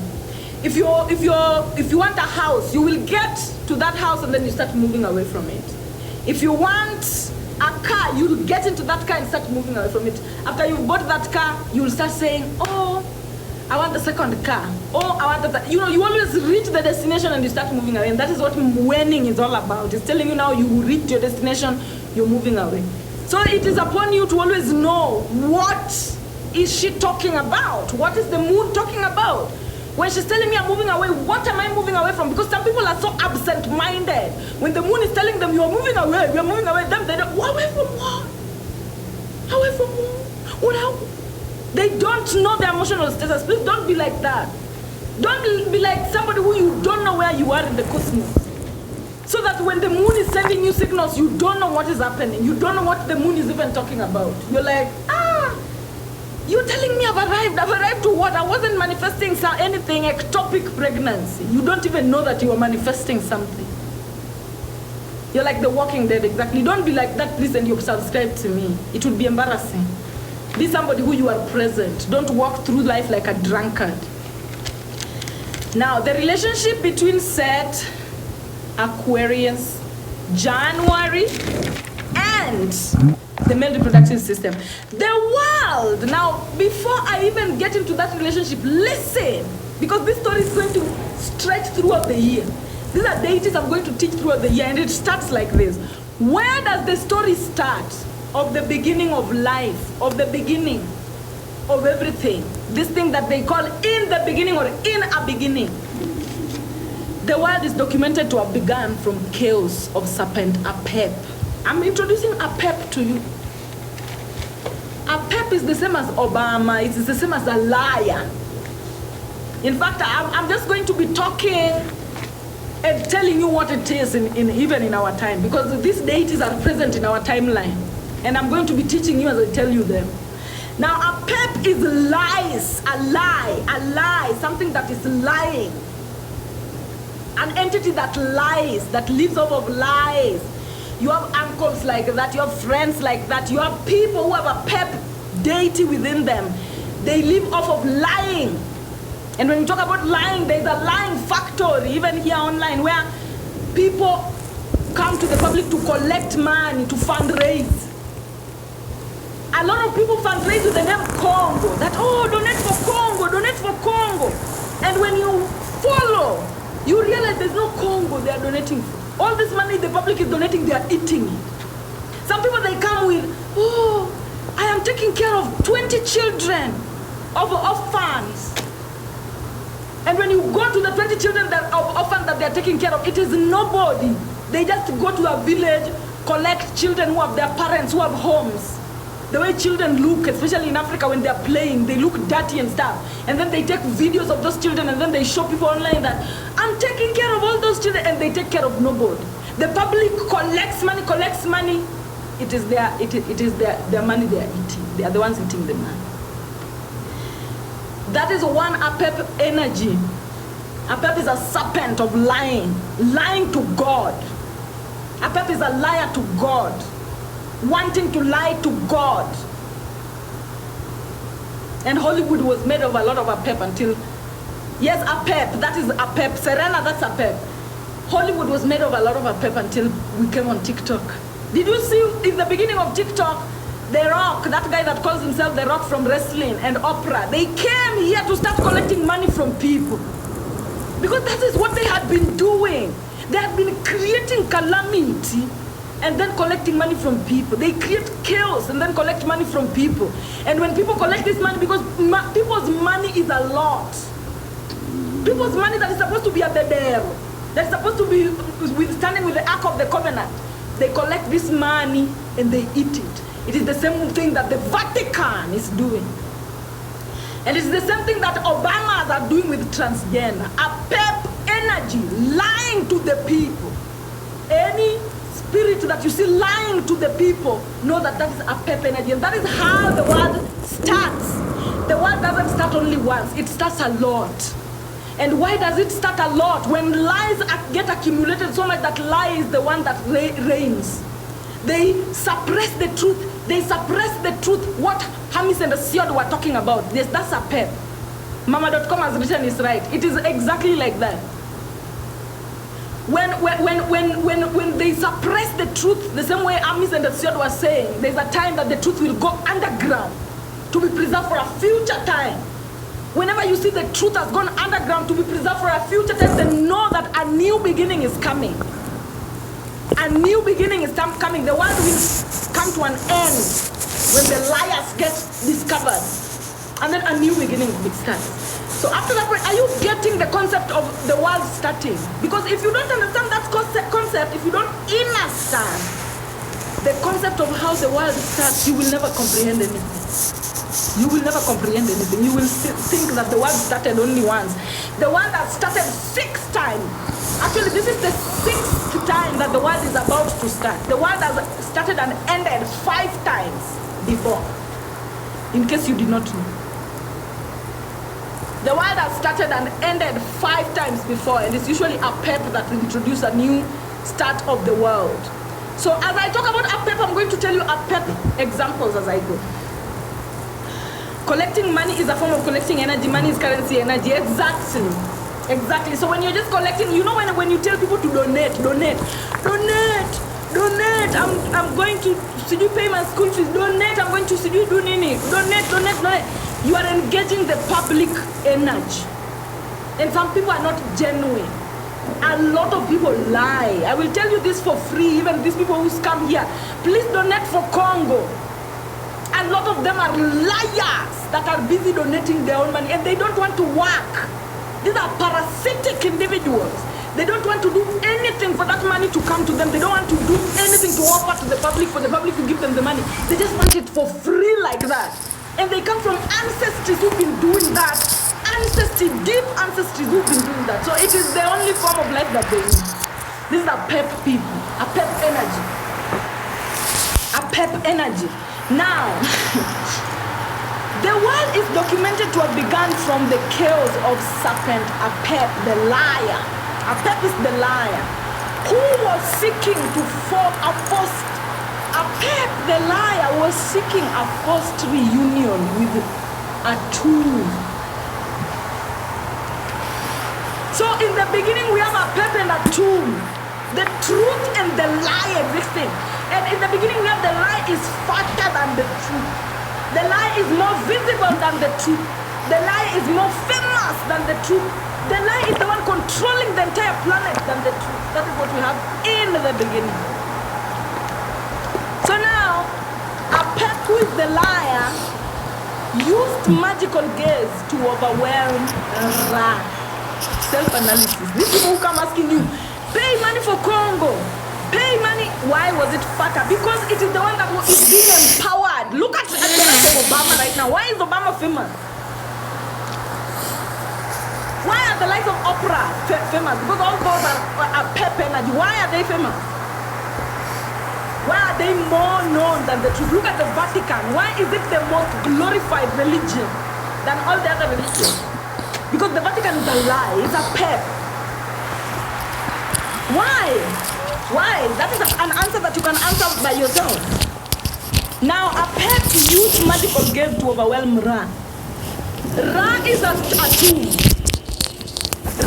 If you want a house, you will get to that house and then you start moving away from it. If you want A car, you'll get into that car and start moving away from it. After you've bought that car, you'll start saying, oh, I want the second car. Oh, I want that. You know, you always reach the destination and you start moving away. And that is what winning is all about. It's telling you now you reach your destination, you're moving away. So it is upon you to always know, what is she talking about? What is the moon talking about? When she's telling me I'm moving away, what am I moving away from? Because some people are so absent-minded. When the moon is telling them, you're moving away, them, they don't, away from what? Away from what? They don't know their emotional status. Please don't be like that. Don't be like somebody who you don't know where you are in the cosmos. So that when the moon is sending you signals, you don't know what is happening. You don't know what the moon is even talking about. You're like, you're telling me I've arrived. I've arrived to what? I wasn't manifesting anything, ectopic pregnancy. You don't even know that you are manifesting something. You're like the Walking Dead, exactly. Don't be like that, please, and you subscribe to me. It would be embarrassing. Be somebody who you are present. Don't walk through life like a drunkard. Now, the relationship between Seth, Aquarius, January, and the male reproductive system. The world, now, before I even get into that relationship, listen, because this story is going to stretch throughout the year. These are deities I'm going to teach throughout the year, and it starts like this. Where does the story start? Of the beginning of life, of the beginning of everything. This thing that they call in the beginning or in a beginning. The world is documented to have begun from chaos of serpent Apep. I'm introducing Apep to you. Apep is the same as Obama. It is the same as a liar. In fact, I'm just going to be talking and telling you what it is even in our time, because these deities are present in our timeline. And I'm going to be teaching you as I tell you them. Now, Apep is lies, a lie, something that is lying. An entity that lies, that lives off of lies. You have uncles like that, you have friends like that, you have people who have a Apep deity within them. They live off of lying. And when you talk about lying, there's a lying factory, even here online, where people come to the public to collect money, to fundraise. A lot of people fundraise with the name Congo. That, oh, donate for Congo, donate for Congo. And when you follow, you realize there's no Congo they are donating for. All this money the public is donating, they are eating it. Some people, they come with, oh, I am taking care of 20 children of orphans. And when you go to the 20 children that of orphans that they are taking care of, it is nobody. They just go to a village, collect children who have their parents, who have homes. The way children look, especially in Africa when they're playing, they look dirty and stuff. And then they take videos of those children and then they show people online that, I'm taking care of all those children, and they take care of nobody. The public collects money. It is their money they are eating. They are the ones eating the money. That is one Apep energy. Apep is a serpent of lying to God. Apep is a liar to God. Wanting to lie to God. And Hollywood was made of a lot of Apep until, yes, Apep, that is Apep. Serena, that's Apep. Hollywood was made of a lot of Apep until we came on TikTok. Did you see in the beginning of TikTok, The Rock, that guy that calls himself The Rock from wrestling, and Oprah, they came here to start collecting money from people. Because that is what they had been doing. They had been creating calamity and then collecting money from people. They create chaos and then collect money from people. And when people collect this money, because people's money is a lot. People's money that is supposed to be at the devil, that's supposed to be standing with the Ark of the Covenant, they collect this money and they eat it. It is the same thing that the Vatican is doing. And it's the same thing that Obamas are doing with transgender. Apep energy, lying to the people. Any spirit that you see lying to the people, know that that is Apep energy. And that is how the world starts. The world doesn't start only once, it starts a lot. And why does it start a lot? When lies get accumulated so much that lie is the one that reigns. They suppress the truth. They suppress the truth. What Hamis and Asiod were talking about. Yes, that's Apep. Mama.com has written is right. It is exactly like that. When they suppress the truth, the same way Amis and the Siod was saying, there's a time that the truth will go underground to be preserved for a future time. Whenever you see the truth has gone underground to be preserved for a future time, then know that a new beginning is coming. A new beginning is coming. The world will come to an end when the liars get discovered. And then a new beginning will start. So after that point, are you getting the concept of the world starting? Because if you don't understand that concept, if you don't understand the concept of how the world starts, you will never comprehend anything. You will never comprehend anything. You will think that the world started only once. The world has started 6 times. Actually, this is the 6th time that the world is about to start. The world has started and ended 5 times before. In case you did not know. The world has started and ended 5 times before, and it's usually a pep that will introduce a new start of the world. So as I talk about a pep, I'm going to tell you a pep examples as I go. Collecting money is a form of collecting energy. Money is currency, energy. Exactly. So when you're just collecting, you know when you tell people to donate. I'm going to you pay my school fees. Donate. I'm going to you do nini. Donate. You are engaging the public energy. And some people are not genuine. A lot of people lie. I will tell you this for free, even these people who come here. Please donate for Congo. A lot of them are liars that are busy donating their own money and they don't want to work. These are parasitic individuals. They don't want to do anything for that money to come to them. They don't want to do anything to offer to the public for the public to give them the money. They just want it for free like that. And they come from ancestors who've been doing that. Deep ancestors who've been doing that. So it is the only form of life that they need. These are pep people. A pep energy. A pep energy. Now, the world is documented to have begun from the chaos of serpent Apep, the liar. Apep is the liar, who was seeking to form a forced. Apep, the liar, was seeking a forced reunion with Atum. So in the beginning we have Apep and Atum, the truth and the lie existing. And in the beginning we have the lie is fatter than the truth. The lie is more visible than the truth. The lie is more famous than the truth. The lie is the one controlling the entire planet than the truth. That is what we have in the beginning. So now, Apep, who is the liar, used magical gaze to overwhelm Ra. Self-analysis. These people who come asking you, pay money for Congo. Pay money. Why was it fatter? Because it is the one that is being empowered. Look at the likes of Obama right now. Why is Obama famous? Why are the likes of Oprah famous? Because all those are pep energy. Why are they famous? Why are they more known than the truth? Look at the Vatican. Why is it the most glorified religion than all the other religions? Because the Vatican is a lie. It's a pep. Why? Why? That is an answer that you can answer by yourself. Now, Apep used magical gaze to overwhelm Ra. Ra is Atum.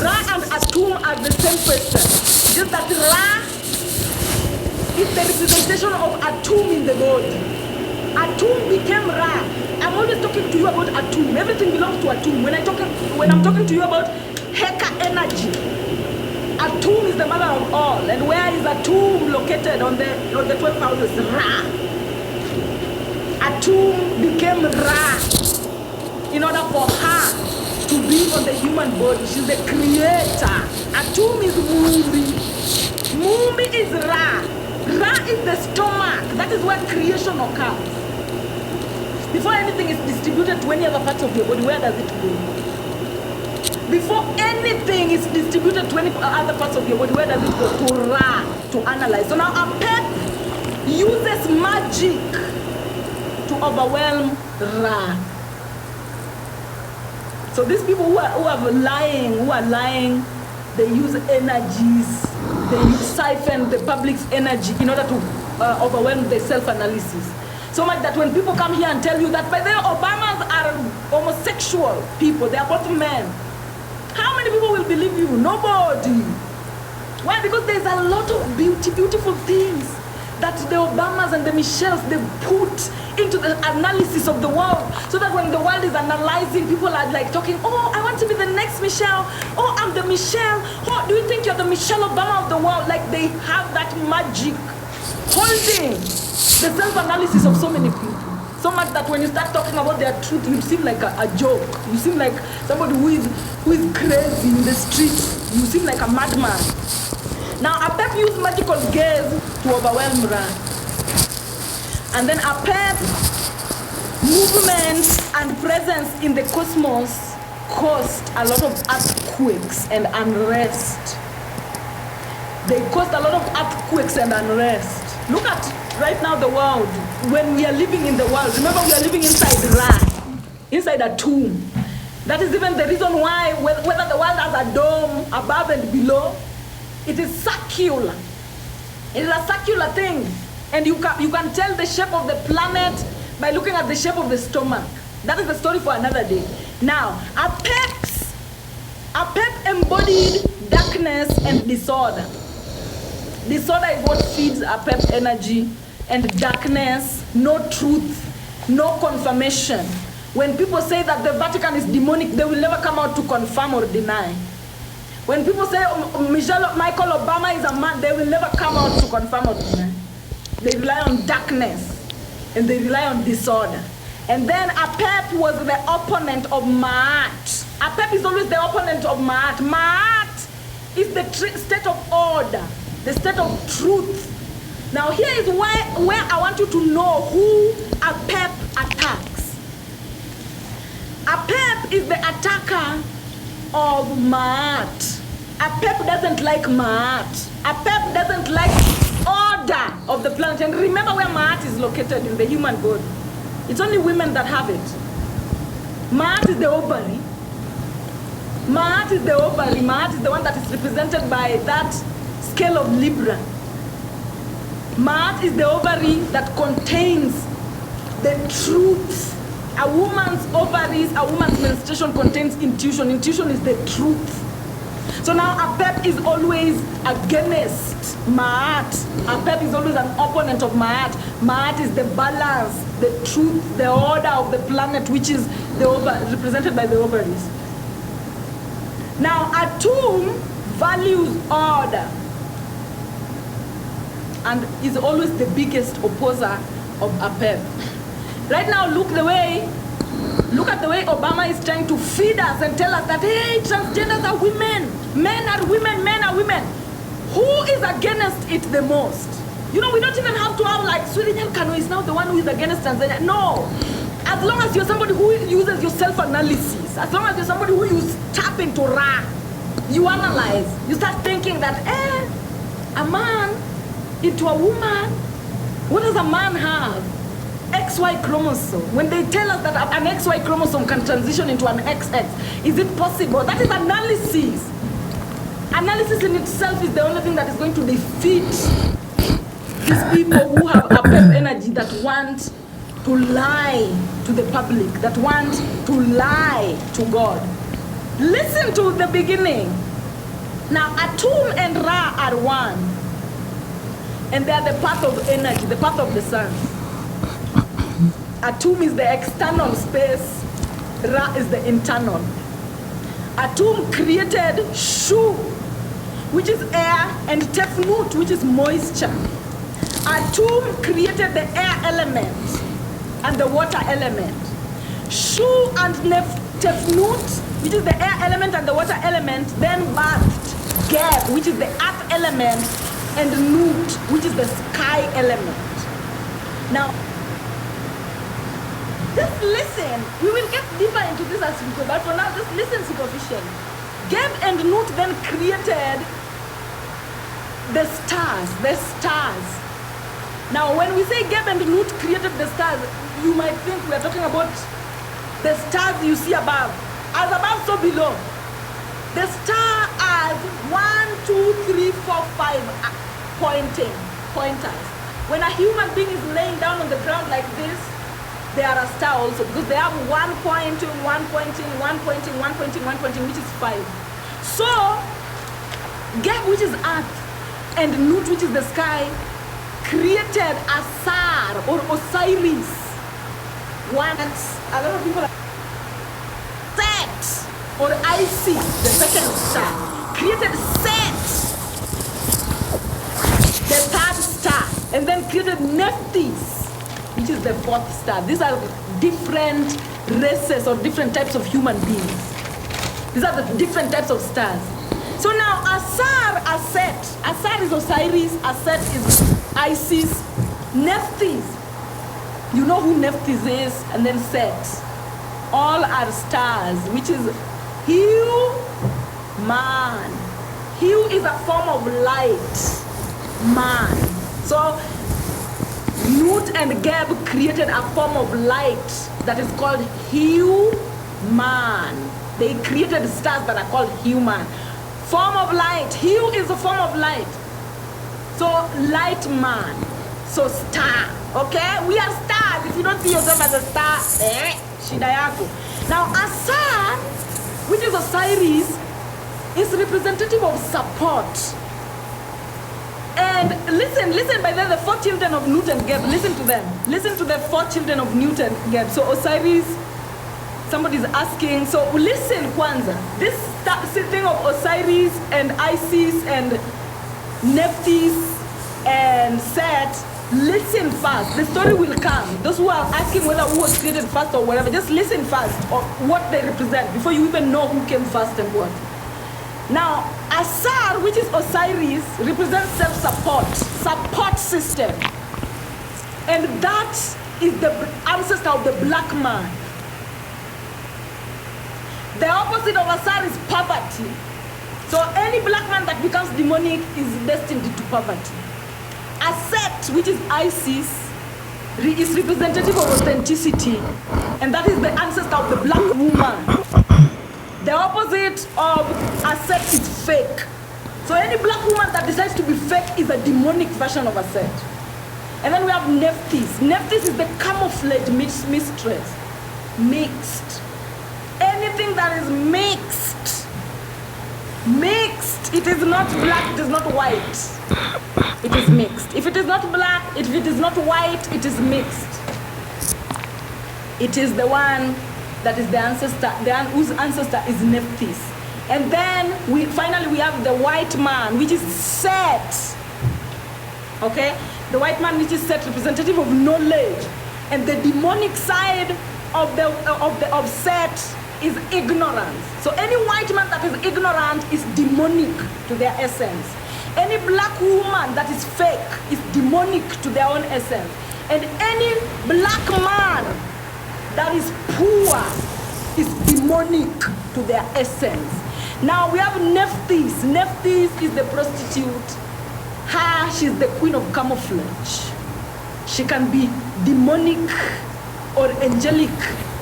Ra and Atum are the same person. Just that Ra is the representation of Atum in the body. Atum became Ra. I'm always talking to you about Atum. Everything belongs to Atum. When I'm talking to you about Heka energy, Atum is the mother of all. And where is Atum located on the 12th house? Ra. Atum became Ra in order for her to be on the human body. She's the creator. Atum is Mumbi. Mumbi is Ra. Ra is the stomach. That is where creation occurs. Before anything is distributed to any other parts of your body, where does it go? Before anything is distributed to any other parts of your body, where does it go? To Ra, to analyze. So now Apep uses magic to overwhelm Ra. So these people who are lying, they use energies, they siphon the public's energy in order to overwhelm the self-analysis. So much that when people come here and tell you that, by the way, Obamas are homosexual people, they are both men. How many people will believe you? Nobody. Why? Because there's a lot of beautiful things that the Obamas and the Michelles, they put into the analysis of the world, so that when the world is analyzing, people are like talking, oh, I want to be the next Michelle. Oh, I'm the Michelle. Oh, do you think you're the Michelle Obama of the world? Like they have that magic holding the self-analysis of so many people. So much that when you start talking about their truth, you seem like a joke. You seem like somebody who is crazy in the street. You seem like a madman. Now, APEP used magical gaze to overwhelm Ra. And then APEP's movement and presence in the cosmos caused a lot of earthquakes and unrest. They caused a lot of earthquakes and unrest. Look at right now the world. When we are living in the world, remember we are living inside Ra, inside a tomb. That is even the reason why whether the world has a dome above and below, it is circular. It is a circular thing. And you can tell the shape of the planet by looking at the shape of the stomach. That is the story for another day. Now, APEP embodied darkness and disorder. Disorder is what feeds APEP energy, and darkness, no truth, no confirmation. When people say that the Vatican is demonic, they will never come out to confirm or deny. When people say Michael Obama is a man, they will never come out to confirm or deny. They rely on darkness and they rely on disorder. And then APEP was the opponent of Ma'at. APEP is always the opponent of Ma'at. Ma'at is the state of order, the state of truth. Now here is where I want you to know who APEP attacks. APEP is the attacker of Ma'at. APEP doesn't like Ma'at. APEP doesn't like order of the planet. And remember where Ma'at is located in the human body. It's only women that have it. Ma'at is the ovary. Ma'at is the ovary. Ma'at is the one that is represented by that scale of Libra. Ma'at is the ovary that contains the truth. A woman's ovaries, a woman's menstruation contains intuition. Intuition is the truth. So now APEP is always against Ma'at. APEP is always an opponent of Ma'at. Ma'at is the balance, the truth, the order of the planet, which is represented by the ovaries. Now Atum values order and is always the biggest opposer of APEP. Right now, look at the way Obama is trying to feed us and tell us that, hey, transgenders are women, men are women, men are women. Who is against it the most? You know, we don't even have to have like Sweden Kano is now the one who is against transgender. No. As long as you're somebody who uses your self-analysis, as long as you're somebody who you tap into Ra, you analyze, you start thinking that, a man into a woman, what does a man have? XY chromosome. When they tell us that an XY chromosome can transition into an XX, is it possible? That is analysis. Analysis in itself is the only thing that is going to defeat these people who have APEP energy that want to lie to the public, that want to lie to God. Listen to the beginning. Now, Atum and Ra are one. And they are the path of energy, the path of the sun. Atum is the external space, Ra is the internal. Atum created Shu, which is air, and Tefnut, which is moisture. Atum created the air element and the water element. Shu and Tefnut, which is the air element and the water element, then birthed Geb, which is the earth element, and Nut, which is the sky element. Now, just listen. We will get deeper into this as we go, but for now, just listen superficially. Geb and Nut then created the stars, Now, when we say Geb and Nut created the stars, you might think we are talking about the stars you see above. As above, so below. The star has 1, 2, 3, 4, 5 pointers. When a human being is laying down on the ground like this, they are a star also, because they have 1 pointing, 1 pointing, 1 pointing, 1 pointing, 1 pointing, which is 5. So, Geb, which is earth, and Nut, which is the sky, created Asar or Osiris. Once a lot of people are Set or Isis, the second star, created Set, the third star, and then created Nephthys, which is the fourth star. These are different races or different types of human beings. These are the different types of stars. So now Asar, Aset. Asar is Osiris, Aset is Isis, Nephthys. You know who Nephthys is, and then Set. All are stars, which is Hugh, man. Hugh is a form of light, man. So Nut and Geb created a form of light that is called human. They created stars that are called human. Form of light. Hue is a form of light. So light man. So star. Okay? We are stars. If you don't see yourself as a star, shida yako. Now Asar, which is Osiris, is representative of support. And listen, by the 4 children of Nut and Geb, listen to them. Listen to the 4 children of Nut and Geb. So Osiris, somebody's asking, so listen kwanza. This thing of Osiris and Isis and Nephthys and Set, listen first. The story will come. Those who are asking whether who was created first or whatever, just listen first of what they represent before you even know who came first and what. Now, Asar, which is Osiris, represents support system. And that is the ancestor of the black man. The opposite of Asar is poverty. So any black man that becomes demonic is destined to poverty. Aset, which is Isis, is representative of authenticity. And that is the ancestor of the black woman. The opposite of Aset is fake. So any black woman that decides to be fake is a demonic version of Aset. And then we have Nephthys. Nephthys is the camouflage mistress. Mixed. Anything that is mixed. Mixed. It is not black, it is not white. It is mixed. If it is not black, if it is not white, it is mixed. It is the one that is the ancestor, whose ancestor is Nephthys. And then finally we have the white man, which is Set. Okay? The white man, which is Set, representative of knowledge. And the demonic side of Set is ignorance. So any white man that is ignorant is demonic to their essence. Any black woman that is fake is demonic to their own essence. And any black man that is poor is demonic to their essence. Now we have Nephthys. Nephthys is the prostitute. She's the queen of camouflage. She can be demonic or angelic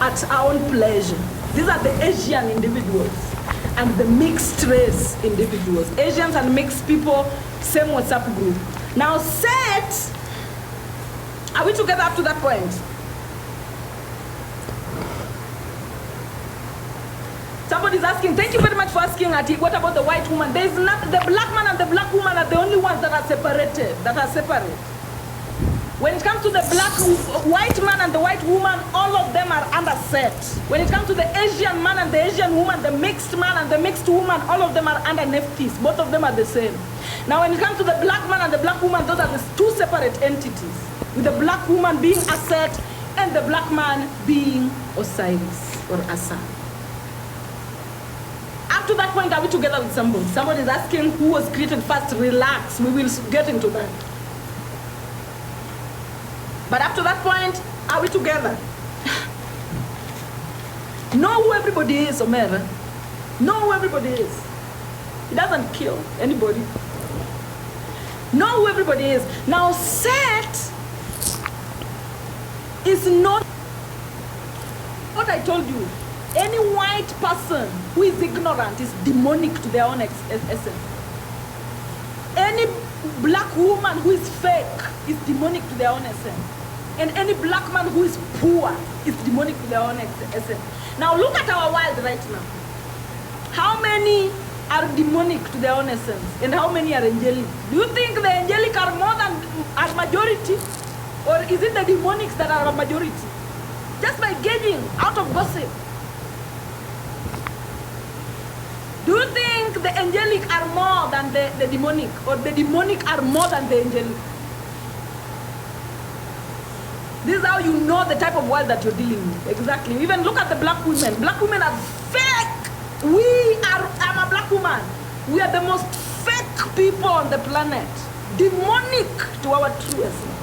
at her own pleasure. These are the Asian individuals and the mixed race individuals. Asians and mixed people, same WhatsApp group. Now Set, are we together up to that point? Somebody's asking, thank you very much for asking, Ati, what about the white woman? There is not, the black man and the black woman are the only ones that are separated, When it comes to the white man and the white woman, all of them are under Set. When it comes to the Asian man and the Asian woman, the mixed man and the mixed woman, all of them are under Nephthys. Both of them are the same. Now when it comes to the black man and the black woman, those are the 2 separate entities. With the black woman being Aset and the black man being Osiris or Asar. Up to that point, are we together with somebody? Somebody is asking who was created first. Relax, we will get into that. But up to that point, are we together? Know who everybody is, Omer. Know who everybody is. He doesn't kill anybody. Know who everybody is. Now, Set is not what I told you. Any white person who is ignorant is demonic to their own essence. Any black woman who is fake is demonic to their own essence. And any black man who is poor is demonic to their own essence. Now look at our world right now. How many are demonic to their own essence, and how many are angelic? Do you think the angelic are more than a majority, or is it the demonics that are a majority? Just by gauging out of gossip. Do you think the angelic are more than the demonic, or the demonic are more than the angelic? This is how you know the type of world that you're dealing with. Exactly. Even look at the black women. Black women are fake. I'm a black woman. We are the most fake people on the planet. Demonic to our true essence.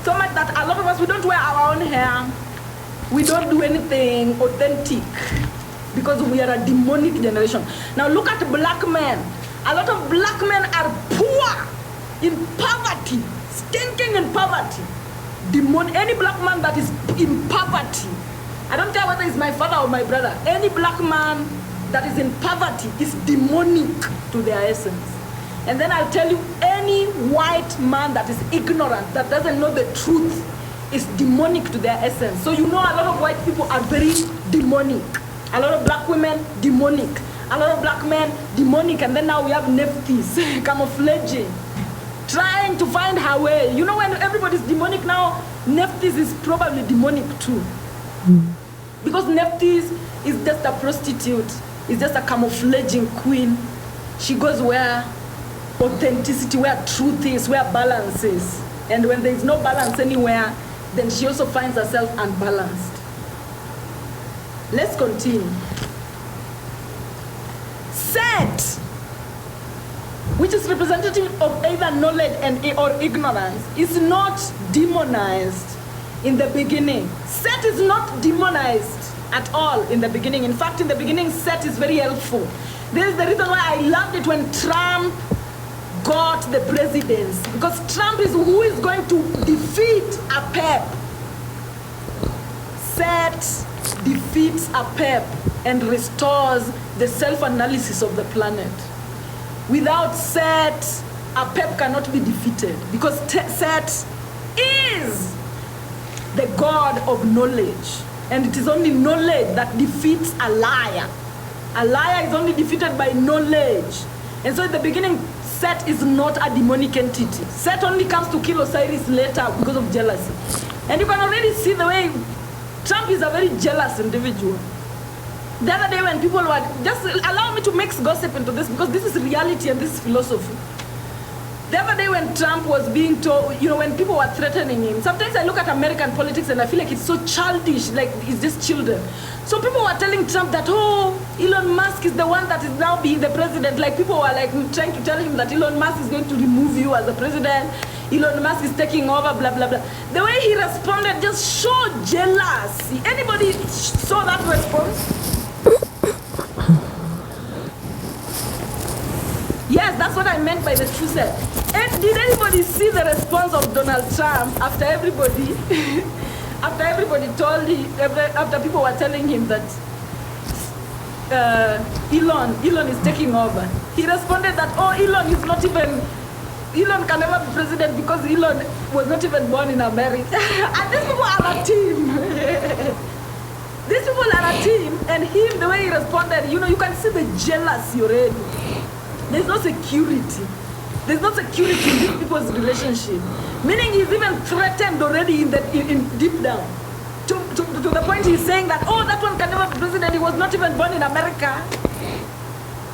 So much that a lot of us, we don't wear our own hair. We don't do anything authentic because we are a demonic generation. Now look at black men. A lot of black men are poor, in poverty, stinking in poverty. Any black man that is in poverty, I don't care whether it's my father or my brother, any black man that is in poverty is demonic to their essence. And then I'll tell you, any white man that is ignorant, that doesn't know the truth, is demonic to their essence. So you know a lot of white people are very demonic. A lot of black women, demonic. A lot of black men, demonic. And then now we have Nephthys, camouflaging, trying to find her way. You know, when everybody's demonic now, Nephthys is probably demonic too. Because Nephthys is just a prostitute, is just a camouflaging queen. She goes where authenticity, where truth is, where balance is. And when there is no balance anywhere, then she also finds herself unbalanced. Let's continue. Set, which is representative of either knowledge or ignorance, is not demonized in the beginning. Set is not demonized at all in the beginning. In fact, in the beginning, Set is very helpful. This is the reason why I loved it when Trump got the presidency, because Trump is who is going to defeat a PEP. Set defeats a PEP and restores the self-analysis of the planet. Without Set, a PEP cannot be defeated, because Set is the god of knowledge, and it is only knowledge that defeats a liar. A liar is only defeated by knowledge. And so in the beginning, Set is not a demonic entity. Set only comes to kill Osiris later because of jealousy. And you can already see the way Trump is a very jealous individual. The other day when people were, just allow me to mix gossip into this, because this is reality and this is philosophy. The other day when Trump was being told, you know, when people were threatening him, sometimes I look at American politics and I feel like it's so childish, like it's just children. So people were telling Trump that, oh, Elon Musk is the one that is now being the president. Like people were like trying to tell him that Elon Musk is going to remove you as the president. Elon Musk is taking over, blah, blah, blah. The way he responded just showed jealousy. Anybody saw that response? Yes, that's what I meant by the true Set. And did anybody see the response of Donald Trump after everybody, told him, after people were telling him that Elon is taking over? He responded that, oh, Elon can never be president because Elon was not even born in America. And these people are a team. These people are a team, and him, the way he responded, you know, you can see the jealousy already. There's no security. There's no security in these people's relationship. Meaning he's even threatened already in deep down. To the point he's saying that, oh, that one can never be president. He was not even born in America.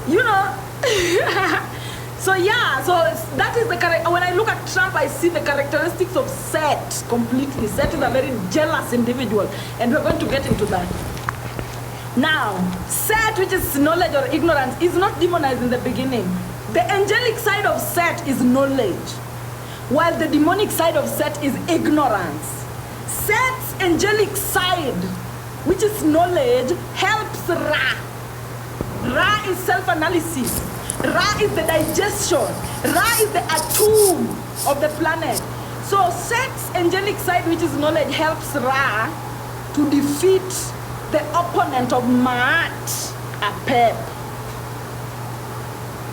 You know? So yeah, so that is the when I look at Trump, I see the characteristics of Set completely. Set is a very jealous individual, and we're going to get into that. Now, Set, which is knowledge or ignorance, is not demonized in the beginning. The angelic side of Set is knowledge, while the demonic side of Set is ignorance. Set's angelic side, which is knowledge, helps Ra. Ra is self-analysis. Ra is the digestion. Ra is the atom of the planet. So Set's angelic side, which is knowledge, helps Ra to defeat the opponent of Ma'at, Apep.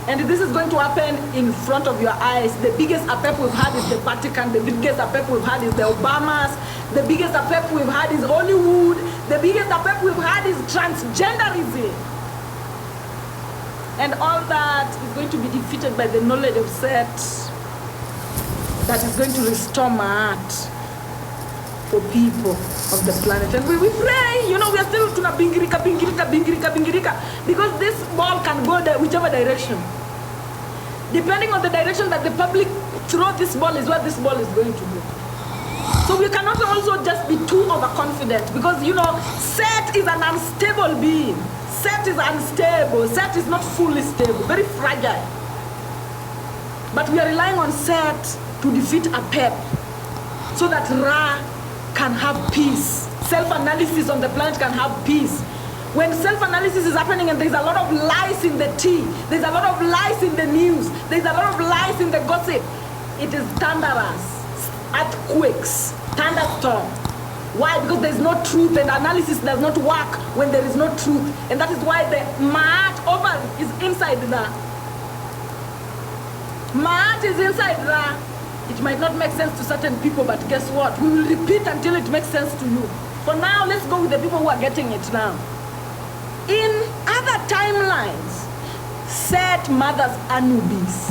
And this is going to happen in front of your eyes. The biggest Apep we've had is the Vatican. The biggest Apep we've had is the Obamas. The biggest Apep we've had is Hollywood. The biggest Apep we've had is transgenderism. And all that is going to be defeated by the knowledge of Set that is going to restore Maat for people of the planet. And we pray, you know, we are still tuna bingirika, because this ball can go whichever direction. Depending on the direction that the public throw this ball is where this ball is going to go. So we cannot also just be too overconfident, because, you know, Set is an unstable being. Set is unstable. Set is not fully stable, very fragile. But we are relying on Set to defeat Apep so that Ra can have peace. Self-analysis on the planet can have peace. When self-analysis is happening and there's a lot of lies in the tea, there's a lot of lies in the news, there's a lot of lies in the gossip, it is thunderous, earthquakes, thunderstorm. Why? Because there's no truth, and analysis does not work when there is no truth. And that is why the Maat over is inside the Maat is inside the. It might not make sense to certain people, but guess what? We will repeat until it makes sense to you. For now, let's go with the people who are getting it now. In other timelines, Set mothers Anubis.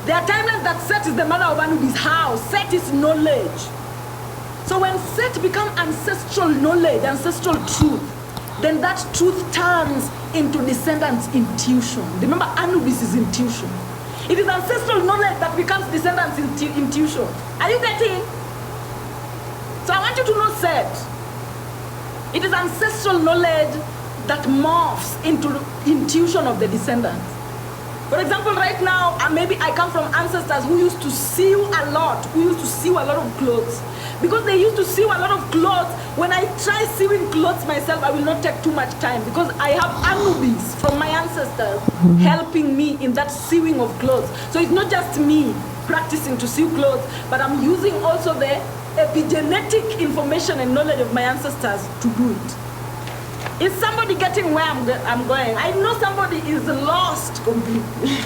There are timelines that Set is the mother of Anubis. How? Set is knowledge. So when Set becomes ancestral knowledge, ancestral truth, then that truth turns into descendants' intuition. Remember, Anubis is intuition. It is ancestral knowledge that becomes descendants' intuition. Are you getting? So I want you to know Set. It is ancestral knowledge that morphs into intuition of the descendants. For example, right now, maybe I come from ancestors who used to sew a lot, a lot of clothes. Because they used to sew a lot of clothes, when I try sewing clothes myself, I will not take too much time, because I have Anubis from my ancestors helping me in that sewing of clothes. So it's not just me practicing to sew clothes, but I'm using also the epigenetic information and knowledge of my ancestors to do it. Is somebody getting where I'm going? I know somebody is lost completely.